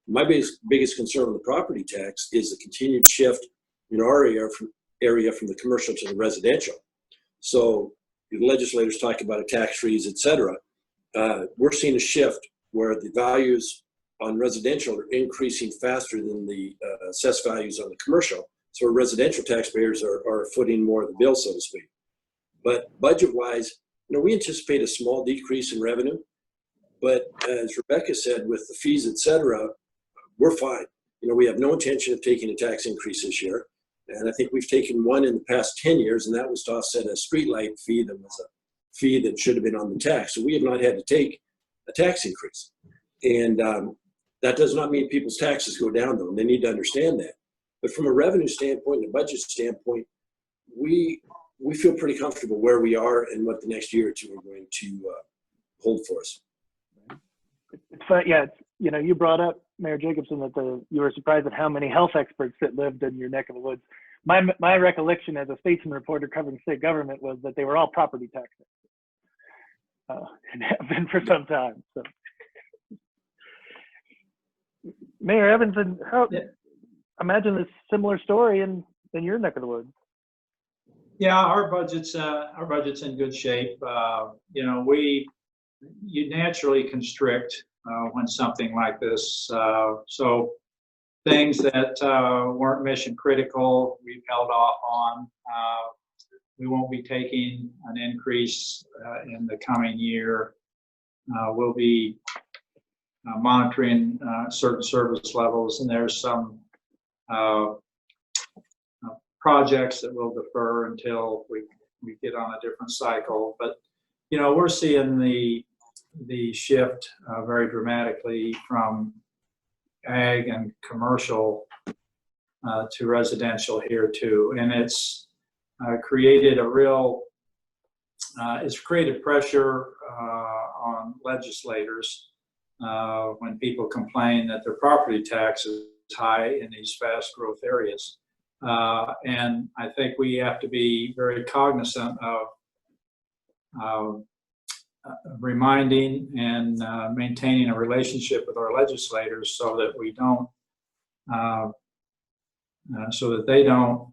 S2: My biggest concern on the property tax is the continued shift in our area from the commercial to the residential. So the legislators talk about a tax freeze, et cetera. We're seeing a shift where the values on residential are increasing faster than the assessed values on the commercial. So residential taxpayers are footing more of the bill, so to speak. But budget-wise, we anticipate a small decrease in revenue. But as Rebecca said, with the fees, et cetera, we're fine. We have no intention of taking a tax increase this year. And I think we've taken one in the past 10 years, and that was to offset a streetlight fee that was a fee that should have been on the tax. So we have not had to take a tax increase. And that does not mean people's taxes go down, though, and they need to understand that. But from a revenue standpoint and a budget standpoint, we feel pretty comfortable where we are and what the next year or two are going to hold for us.
S1: But yeah, you brought up, Mayor Jacobson, that you were surprised at how many health experts that lived in your neck of the woods. My recollection as a statesman reporter covering state government was that they were all property tax experts, and have been for some time. So, Mayor Evanson, imagine a similar story in your neck of the woods.
S6: Yeah, our budget's in good shape. You naturally constrict when something like this. So things that weren't mission critical, we've held off on. We won't be taking an increase in the coming year. We'll be monitoring certain service levels, and there's some projects that will defer until we get on a different cycle. But we're seeing the shift very dramatically from ag and commercial to residential here too, and it's created it's created pressure on legislators when people complain that their property tax is high in these fast growth areas. And I think we have to be very cognizant of reminding and maintaining a relationship with our legislators so that we don't, so that they don't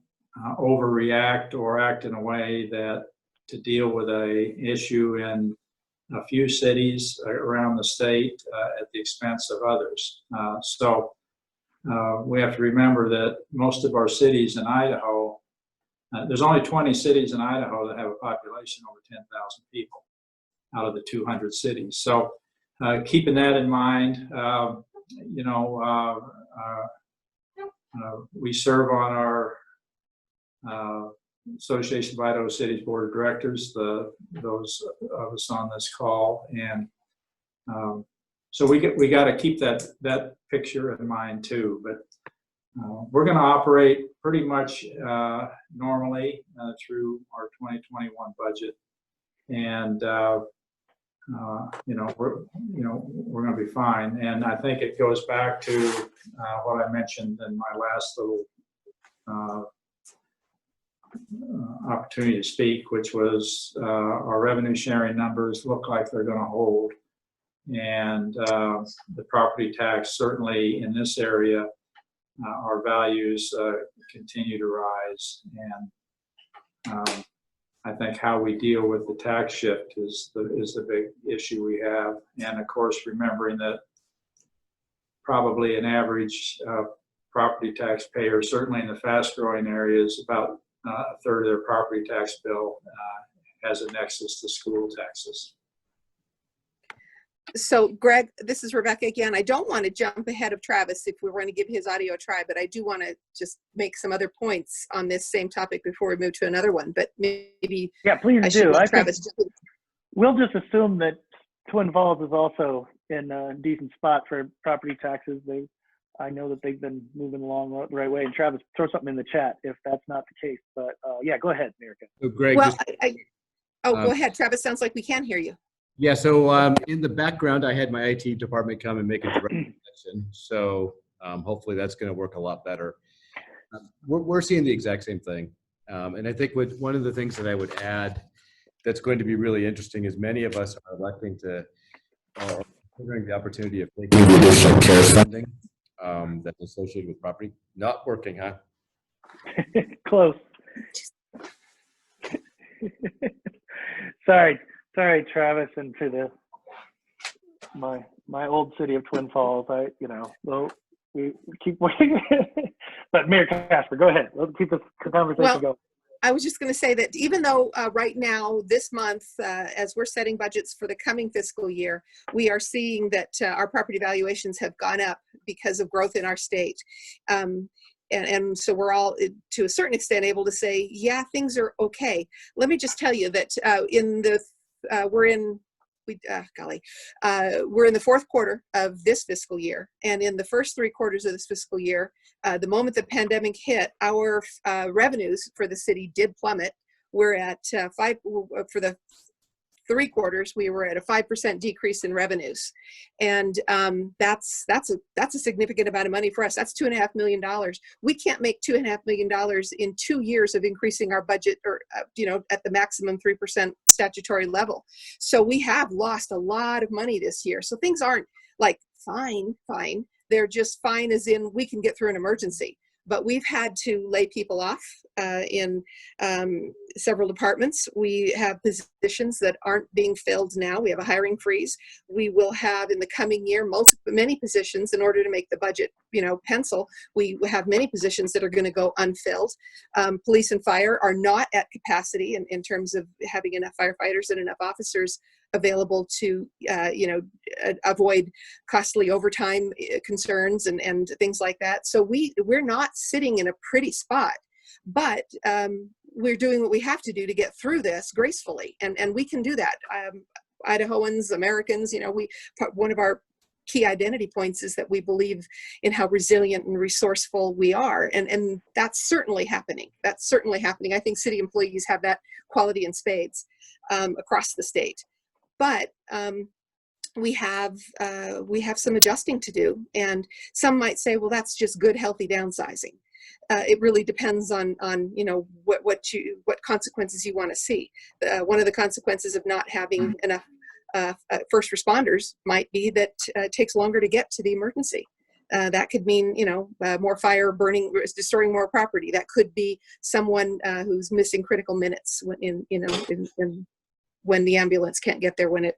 S6: overreact or act in a way that to deal with a issue in a few cities around the state at the expense of others. So we have to remember that most of our cities in Idaho, there's only 20 cities in Idaho that have a population over 10,000 people out of the 200 cities. So keeping that in mind, we serve on our Association of Idaho Cities Board of Directors, those of us on this call, and so we got to keep that picture in mind too. But we're going to operate pretty much normally through our 2021 budget, and we're going to be fine. And I think it goes back to what I mentioned in my last little opportunity to speak, which was our revenue sharing numbers look like they're going to hold, and the property tax, certainly in this area, our values continue to rise, and I think how we deal with the tax shift is the big issue we have. And of course, remembering that probably an average property taxpayer, certainly in the fast growing areas, about a third of their property tax bill has a nexus to school taxes.
S4: So Greg, this is Rebecca again. I don't want to jump ahead of Travis if we're going to give his audio a try, but I do want to just make some other points on this same topic before we move to another one. But maybe
S1: please do. I
S4: Travis.
S1: We'll just assume that Twin Falls is also in a decent spot for property taxes. I know that they've been moving along the right way. And Travis, throw something in the chat if that's not the case. But yeah, go ahead, Erica.
S5: So Greg,
S4: well, go ahead, Travis. Sounds like we can hear you.
S5: Yeah, so in the background, I had my IT department come and make a direct connection. So hopefully that's going to work a lot better. We're seeing the exact same thing. And I think one of the things that I would add that's going to be really interesting is many of us are electing to, considering the opportunity of taking the additional CARES funding that's associated with property. Not working, huh?
S1: Close. Sorry, Travis, and to my my old city of Twin Falls. Well, we keep waiting. But Mayor Casper, go ahead. Let's keep this conversation
S4: Well,
S1: going.
S4: I was just going to say that even though right now, this month, as we're setting budgets for the coming fiscal year, we are seeing that our property valuations have gone up because of growth in our state. And so we're all, to a certain extent, able to say, yeah, things are okay. Let me just tell you that we're in the fourth quarter of this fiscal year. And in the first 3 quarters of this fiscal year, the moment the pandemic hit, our revenues for the city did plummet. We're at for the 3 quarters, we were at a 5% decrease in revenues. And that's a significant amount of money for us. That's $2.5 million. We can't make $2.5 million in 2 years of increasing our budget, or at the maximum 3% statutory level. So we have lost a lot of money this year. So things aren't like fine. They're just fine as in we can get through an emergency. But we've had to lay people off in several departments. We have positions that aren't being filled now. We have a hiring freeze. We will have in the coming year many positions in order to make the budget, pencil. We have many positions that are going to go unfilled. Police and fire are not at capacity in terms of having enough firefighters and enough officers available to, avoid costly overtime concerns and things like that. So we're not sitting in a pretty spot, but we're doing what we have to do to get through this gracefully, and we can do that. Idahoans, Americans, one of our key identity points is that we believe in how resilient and resourceful we are, and that's certainly happening. That's certainly happening. I think city employees have that quality in spades across the state. But we have some adjusting to do, and some might say, well, that's just good, healthy downsizing. It really depends on what consequences you want to see. One of the consequences of not having enough first responders might be that it takes longer to get to the emergency. That could mean, more fire burning, destroying more property. That could be someone who's missing critical minutes when the ambulance can't get there when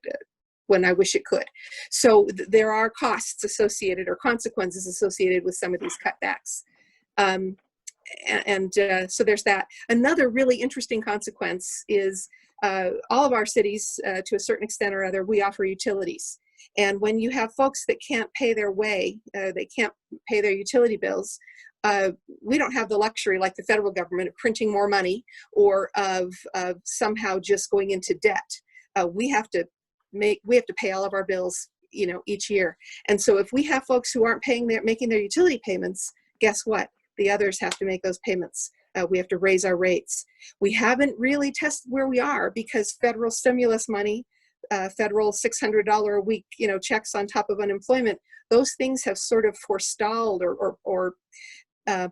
S4: I wish it could. So there are costs associated or consequences associated with some of these cutbacks. So there's that. Another really interesting consequence is all of our cities, to a certain extent or other, we offer utilities. And when you have folks that can't pay their way, they can't pay their utility bills, we don't have the luxury like the federal government of printing more money or of somehow just going into debt. We have to pay all of our bills, each year. And so if we have folks who aren't making their utility payments, guess what? The others have to make those payments. We have to raise our rates. We haven't really tested where we are because federal stimulus money, federal $600 a week, checks on top of unemployment, those things have sort of forestalled or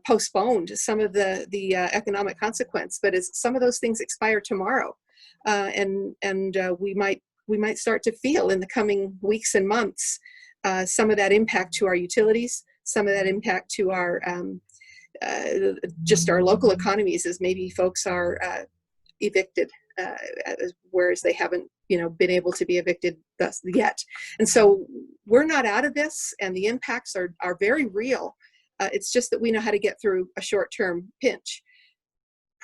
S4: postponed some of the economic consequence. But as some of those things expire tomorrow, and we might start to feel in the coming weeks and months some of that impact to our utilities, some of that impact to our just our local economies, as maybe folks are evicted, whereas they haven't been able to be evicted thus yet. And so we're not out of this, and the impacts are very real. It's just that we know how to get through a short-term pinch.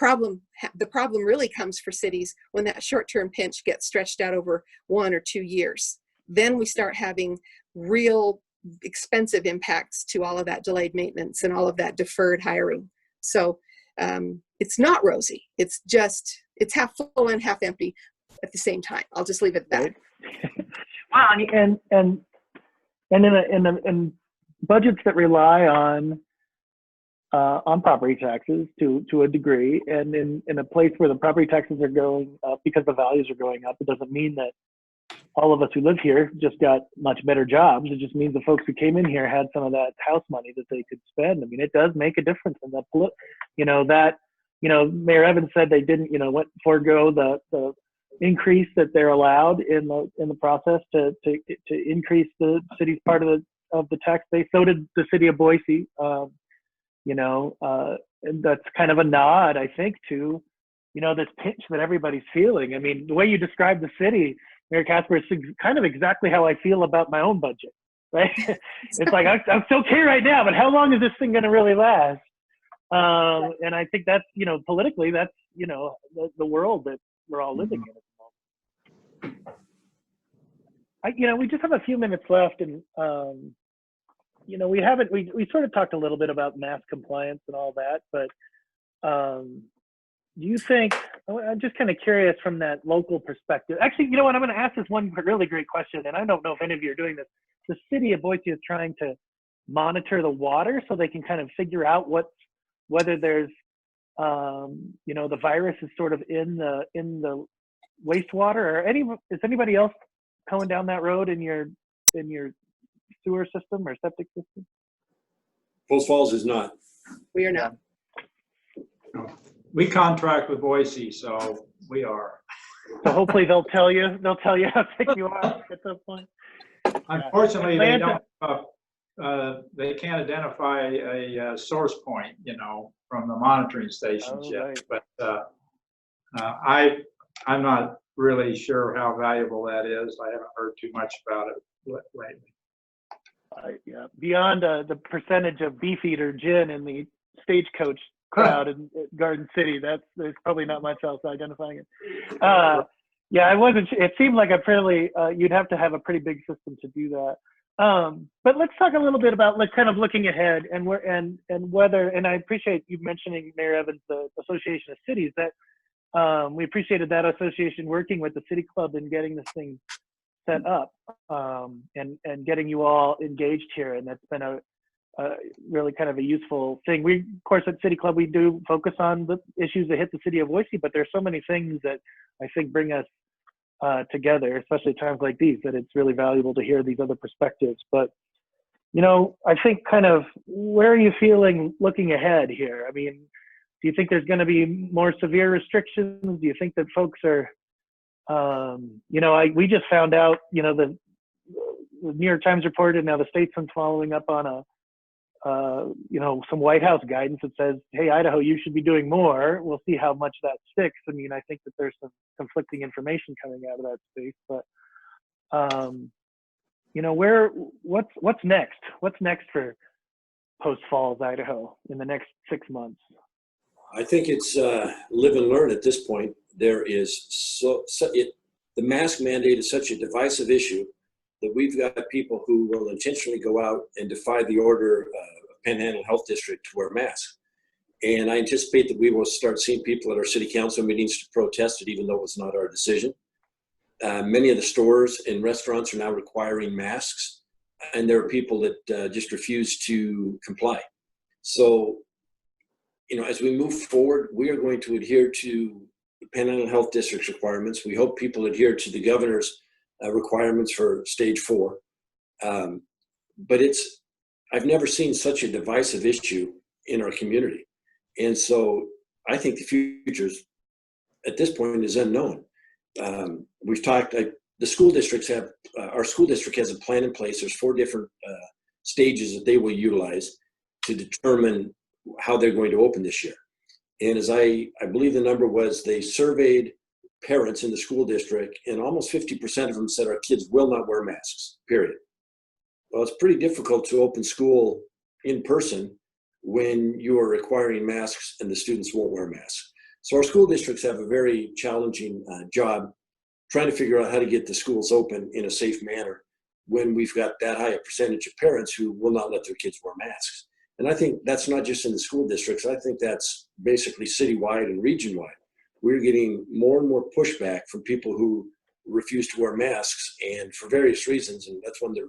S4: The problem really comes for cities when that short-term pinch gets stretched out over 1 or 2 years. Then we start having real expensive impacts to all of that delayed maintenance and all of that deferred hiring. So it's not rosy. It's half full and half empty at the same time. I'll just leave it at that.
S1: Wow, and in budgets that rely on property taxes to a degree, and in a place where the property taxes are going up because the values are going up, it doesn't mean that all of us who live here just got much better jobs. It just means the folks who came in here had some of that house money that they could spend. I mean, it does make a difference in that. Mayor Evans said they didn't, forego the increase that they're allowed in the process to increase the city's part of the tax base. So did the city of Boise. And that's kind of a nod, I think, to this pinch that everybody's feeling. I mean, the way you describe the city, Mayor Casper, it's kind of exactly how I feel about my own budget, right? It's like, I'm still okay right now, but how long is this thing going to really last? And I think that's, you know, politically, that's, you know, the world that we're all living in at the moment. You know, we just have a few minutes left, and, you know, we sort of talked a little bit about mask compliance and all that, but do you think, I'm just kind of curious from that local perspective. Actually, you know what, I'm going to ask this one really great question, and I don't know if any of you are doing this. The city of Boise is trying to monitor the water so they can kind of figure out whether there's, you know, the virus is sort of in the wastewater, or is anybody else going down that road in your sewer system or septic system?
S2: Post Falls is not.
S4: We are not.
S6: We contract with Boise, so we are.
S1: So hopefully they'll tell you how sick you are at some point.
S6: Unfortunately, they
S1: Atlanta-
S6: don't. They can't identify a source point, you know, from the monitoring stations yet.
S1: Right.
S6: But I'm not really sure how valuable that is. I haven't heard too much about it lately.
S1: Yeah, beyond the percentage of Beefeater gin in the stagecoach crowd in Garden City, there's probably not much else identifying it. Yeah, I wasn't. It seemed like a fairly. You'd have to have a pretty big system to do that. But let's talk a little bit about like kind of looking ahead and whether. And I appreciate you mentioning, Mayor Evans, the Association of Cities. That we appreciated that association working with the City Club and getting this thing set up and getting you all engaged here. And that's been a really kind of a useful thing. We, of course, at City Club, we do focus on the issues that hit the city of Boise, but there's so many things that I think bring us together, especially times like these, that it's really valuable to hear these other perspectives. But, you know, I think kind of, where are you feeling looking ahead here? I mean, do you think there's going to be more severe restrictions? Do you think that folks are, you know, we just found out, you know, the New York Times reported, now the state's been following up on you know, some White House guidance that says, hey, Idaho, you should be doing more. We'll see how much that sticks. I mean, I think that there's some conflicting information coming out of that space, but, you know, what's next? What's next for Post Falls, Idaho in the next 6 months?
S2: I think it's live and learn at this point. There is the mask mandate is such a divisive issue that we've got people who will intentionally go out and defy the order of Panhandle Health District to wear masks. And I anticipate that we will start seeing people at our city council meetings to protest it, even though it's not our decision. Many of the stores and restaurants are now requiring masks, and there are people that just refuse to comply. So, you know, as we move forward, we are going to adhere to the Panhandle Health District's requirements. We hope people adhere to the governor's requirements for stage 4. But I've never seen such a divisive issue in our community. And so I think the future at this point is unknown. We've talked, the school districts have, our school district has a plan in place. There's 4 different stages that they will utilize to determine how they're going to open this year. And as I believe the number was, they surveyed parents in the school district, and almost 50% of them said our kids will not wear masks, period. Well, it's pretty difficult to open school in person when you are requiring masks and the students won't wear masks. So our school districts have a very challenging job trying to figure out how to get the schools open in a safe manner when we've got that high a percentage of parents who will not let their kids wear masks. And I think that's not just in the school districts. I think that's basically citywide and region-wide. We're getting more and more pushback from people who refuse to wear masks, and for various reasons. And that's one of the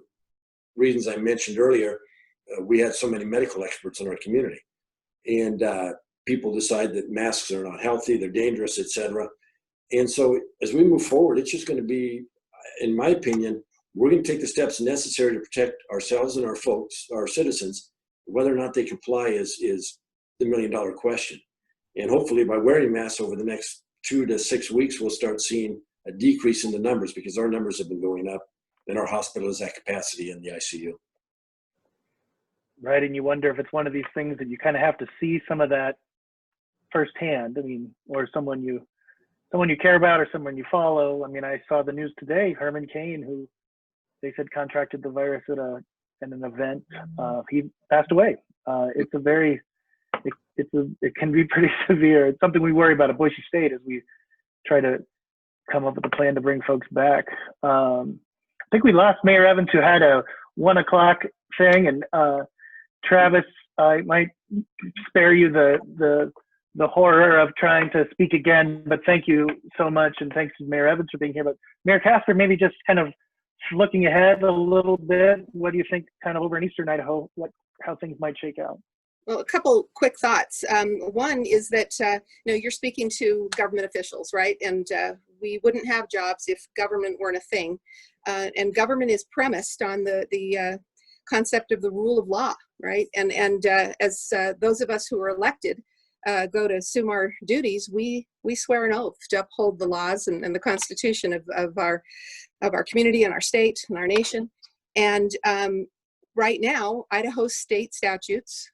S2: reasons I mentioned earlier. We have so many medical experts in our community, and people decide that masks are not healthy, they're dangerous, etc. And so as we move forward, it's just going to be, in my opinion, we're going to take the steps necessary to protect ourselves and our folks, our citizens. Whether or not they comply is the million-dollar question. And hopefully by wearing masks over the next 2 to 6 weeks, we'll start seeing a decrease in the numbers, because our numbers have been going up and our hospital is at capacity in the ICU.
S1: Right, and you wonder if it's one of these things that you kind of have to see some of that firsthand. I mean, or someone you someone you care about or someone you follow. I mean, I saw the news today, Herman Cain, who they said contracted the virus at an event. He passed away. It's a very, it can be pretty severe. It's something we worry about at Boise State as we try to come up with a plan to bring folks back. I think we lost Mayor Evans, who had a 1 o'clock thing, and Travis, I might spare you the horror of trying to speak again, but thank you so much, and thanks to Mayor Evans for being here. But Mayor Casper, maybe just kind of looking ahead a little bit, what do you think kind of over in Eastern Idaho, how things might shake out?
S4: Well, a couple quick thoughts. One is that you're speaking to government officials, right? And we wouldn't have jobs if government weren't a thing. And government is premised on the concept of the rule of law, right? And as those of us who are elected go to assume our duties, we swear an oath to uphold the laws and the Constitution of our community and our state and our nation. And right now, Idaho state statutes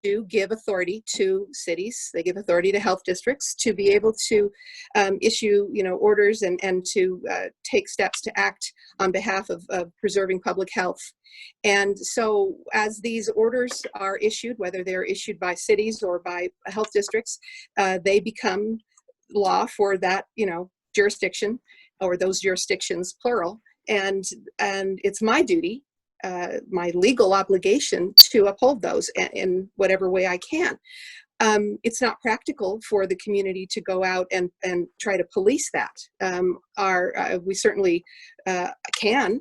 S4: do give authority to cities. They give authority to health districts to be able to issue, orders and to take steps to act on behalf of preserving public health. And so as these orders are issued, whether they're issued by cities or by health districts, they become law for that, jurisdiction, or those jurisdictions, plural. And it's my duty, my legal obligation to uphold those in whatever way I can. It's not practical for the community to go out and try to police that. We certainly can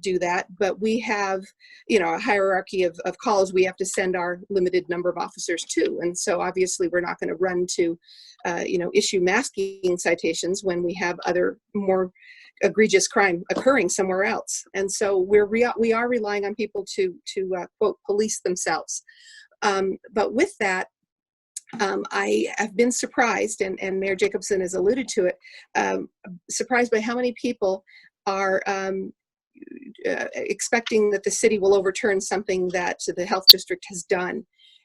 S4: do that, but we have, a hierarchy of calls we have to send our limited number of officers to. And so obviously we're not going to run to, issue masking citations when we have other more egregious crime occurring somewhere else. And so we are relying on people to quote, police themselves. But with that, I have been surprised, and Mayor Jacobson has alluded to it, surprised by how many people are expecting that the city will overturn something that the health district has done.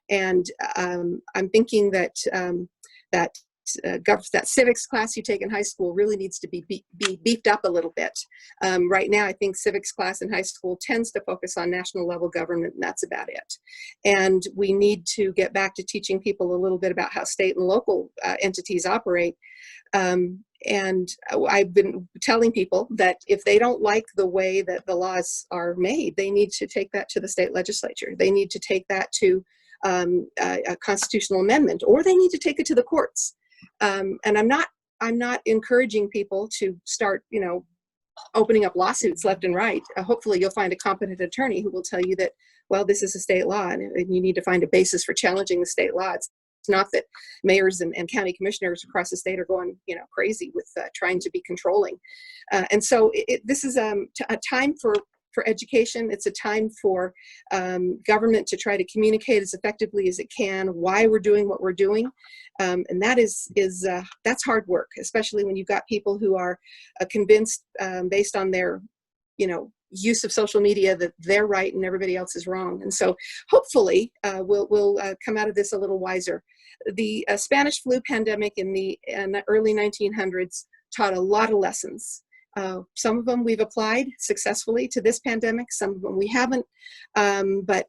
S4: And I'm thinking that that civics class you take in high school really needs to be beefed up a little bit. Right now, I think civics class in high school tends to focus on national level government, and that's about it. And we need to get back to teaching people a little bit about how state and local entities operate. And I've been telling people that if they don't like the way that the laws are made, they need to take that to the state legislature. They need to take that to a constitutional amendment, or they need to take it to the courts. And I'm not encouraging people to start, opening up lawsuits left and right. Hopefully you'll find a competent attorney who will tell you that, well, this is a state law and you need to find a basis for challenging the state law. It's not that mayors and county commissioners across the state are going, crazy with trying to be controlling. And so this is a time for education. It's a time for government to try to communicate as effectively as it can why we're doing what we're doing. And that that's hard work, especially when you've got people who are convinced based on their, use of social media that they're right and everybody else is wrong. And so hopefully we'll come out of this a little wiser. The Spanish flu pandemic in the early 1900s taught a lot of lessons. Some of them we've applied successfully to this pandemic, some of them we haven't, but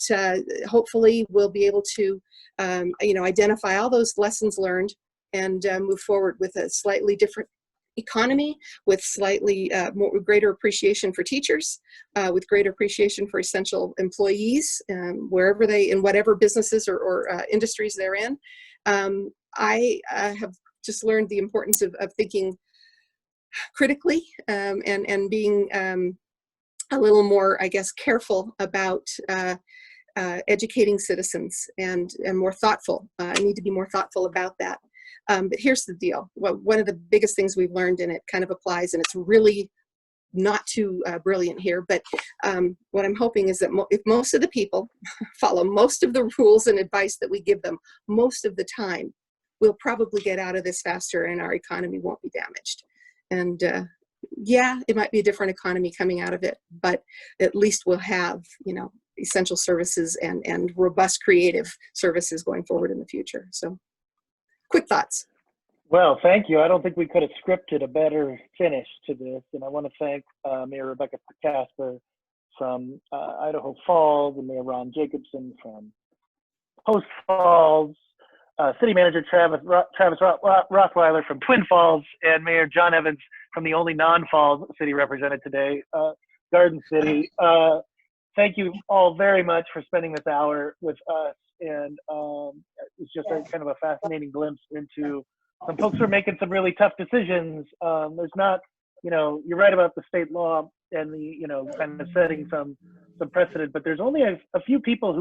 S4: hopefully we'll be able to identify all those lessons learned and move forward with a slightly different economy, with slightly greater appreciation for teachers, with greater appreciation for essential employees, wherever in whatever businesses or industries they're in. I have just learned the importance of thinking critically and being a little more, I guess, careful about educating citizens and more thoughtful. I need to be more thoughtful about that. But here's the deal. One of the biggest things we've learned, and it kind of applies, and it's really not too brilliant here, but what I'm hoping is that if most of the people follow most of the rules and advice that we give them most of the time, we'll probably get out of this faster and our economy won't be damaged. And yeah, it might be a different economy coming out of it, but at least we'll have, essential services and robust creative services going forward in the future. So quick thoughts.
S1: Well, thank you. I don't think we could have scripted a better finish to this. And I want to thank Mayor Rebecca Casper from Idaho Falls and Mayor Ron Jacobson from Post Falls, City Manager Travis Rothweiler from Twin Falls, and Mayor John Evans from the only non-Falls city represented today, Garden City. Thank you all very much for spending this hour with us. And it's just a kind of a fascinating glimpse into some folks who are making some really tough decisions. There's not, you're right about the state law and the, kind of setting some precedent, but there's only a few people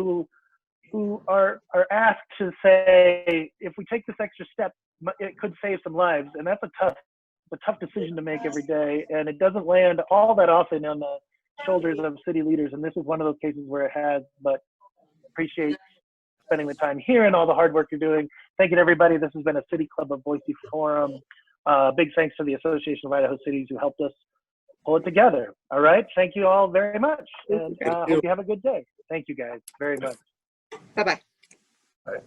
S1: who are asked to say, if we take this extra step, it could save some lives. And that's a tough decision to make every day. And it doesn't land all that often on the shoulders of city leaders. And this is one of those cases where it has, but appreciate spending the time here and all the hard work you're doing. Thank you to everybody. This has been a City Club of Boise Forum. Big thanks to the Association of Idaho Cities who helped us pull it together. All right. Thank you all very much. And hope you have a good day. Thank you guys very much.
S4: Bye-bye.
S7: Bye.